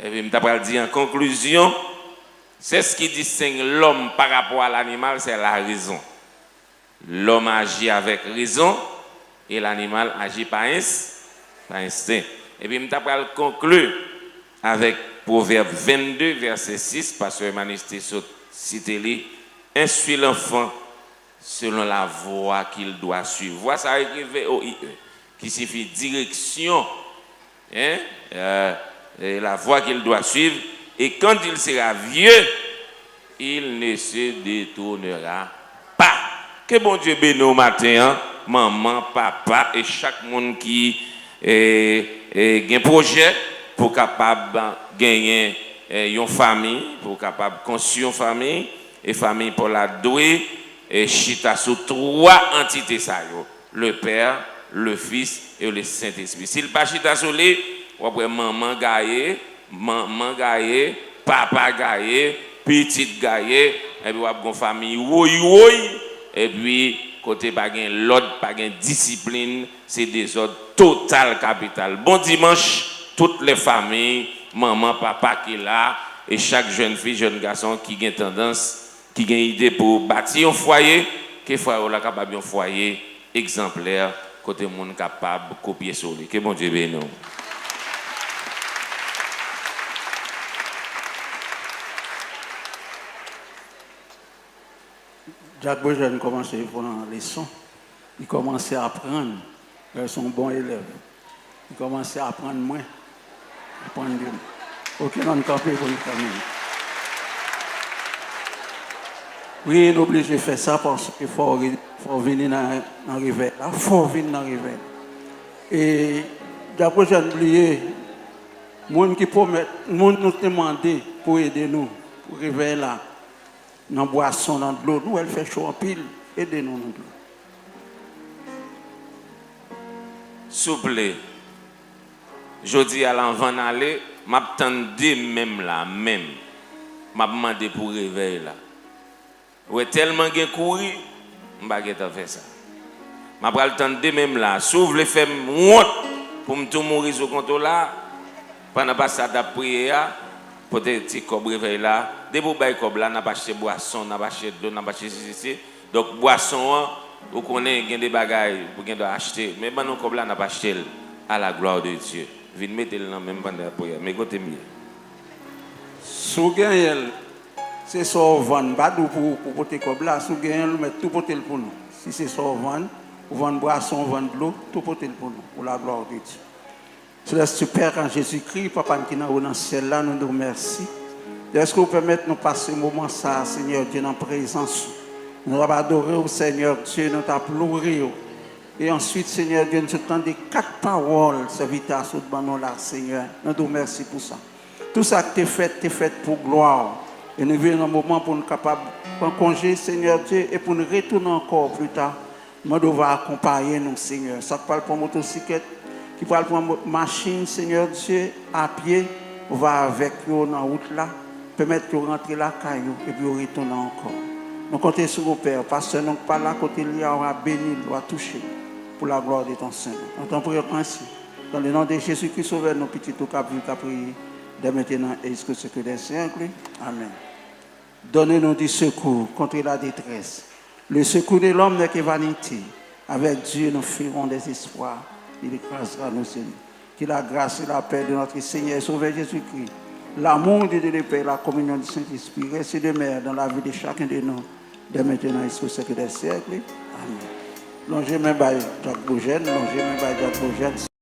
Et puis, je vais dire en conclusion, c'est ce qui distingue l'homme par rapport à l'animal, c'est la raison. L'homme agit avec raison et l'animal agit par instinct. Et puis, je vais conclure avec Proverbe 22, verset 6, parce que Manisté cité, instruit l'enfant selon la voie qu'il doit suivre. Voie ça écrit VOIE, qui signifie direction, et la voie qu'il doit suivre. Et quand il sera vieux, il ne se détournera pas. Que bon Dieu bénisse au matin, hein? Maman, papa et chaque monde qui a un projet pour capable gagner une famille, pour capable construire une famille, et famille pour la douer, et chita sous trois entités ça, le Père, le Fils et le Saint-Esprit. S'il pas chita sous les, ou après maman gaillé, papa gaillé, petite gaillé, et puis ou après une famille woy, et puis côté pas gain l'ordre, pas gain discipline, c'est des ordres total capital. Bon dimanche toutes les familles, maman, papa qui est là, et chaque jeune fille, jeune garçon qui a tendance, qui a une idée pour bâtir un foyer, que foyer là capable un foyer exemplaire, côté monde capable de copier sur lui. Que bon Dieu bénisse nous. Jacques Bojeune commençait à faire une leçon. Il commençait à apprendre. Ils sont bons élèves. Il commençait à apprendre moins. Apprendre de moi. Ok, non, campé pour une famille. Oui, il est obligé de faire ça parce qu'il faut venir dans le réveil. Il faut venir dans le réveil. Et Jacques Bojeune oublié, les gens qui promettent, les gens nous demandent pour aider nous, pour réveiller là. Dans la boisson, dans l'eau, nous, elle fait chaud en pile, aidez-nous dans l'eau. Souple, je dis à l'enfant d'aller, m'attendais même là, m'a demandé pour réveiller là. Ouais, tellement que courir, je ne vais pas faire ça. Je vais attendre même là, s'ouvre les faire honte pour me tout mourir sur compte là, pendant que ça a prié, peut-être si cob réveil là, dès que vous avez cob là, n'a pas acheté boisson, n'a pas acheté de l'eau, n'a pas acheté ceci. Donc boisson, vous connaissez des bagages pour acheter, mais ben non cob là n'a pas acheté à la gloire de Dieu. Venez mettre le même pendant la prière, mais côté mieux. Sous gagnel c'est ça on vend, pas pour porter comme là, si vous gagnez, nous mettons tout porter pour nous. Si c'est ça on vend boisson, on vend de l'eau, tout porter pour nous, pour la gloire de Dieu. Céleste Père, en Jésus-Christ, Papa qui est dans le ciel là, nous nous remercions. Est-ce que vous permettez de nous passer un moment ça, Seigneur Dieu, en présence? Nous avons adoré au Seigneur Dieu, nous avons pleuré. Et ensuite, Seigneur Dieu, nous avons des 4 paroles, serviteurs à ce moment là, Seigneur. Nous nous remercions pour ça. Tout ça que tu as fait pour gloire. Et nous venons un moment pour nous capables de prendre congé, Seigneur Dieu, et pour nous retourner encore plus tard. Nous devons accompagner nous, Seigneur. Ça parle pour motocyclette, qui parle pour machine, Seigneur Dieu, à pied. On va avec nous dans la route là, permettre de rentrer là, caillou, et puis retourner encore. Nous comptons sur vos pères, parce que nous pas là, côté lié, on va bénir, on va toucher, pour la gloire de ton Seigneur. Nous t'en prions ainsi. Dans le nom de Jésus-Christ, sauveur nos petits tout cap, prier, dès maintenant et jusqu'au siècle des siècles. Amen. Donnez-nous du secours contre la détresse. Le secours de l'homme n'est que vanité. Avec Dieu, nous ferons des espoirs. Il écrasera nos ennemis. Que la grâce et la paix de notre Seigneur et Sauveur Jésus-Christ, l'amour de Dieu le Père, la communion du Saint-Esprit, reste et demeure dans la vie de chacun de nous, dès maintenant et jusqu'au siècle des siècles. Amen. Longez mes bails, Jacques Bougène, longez mes bails, Jacques Bougène.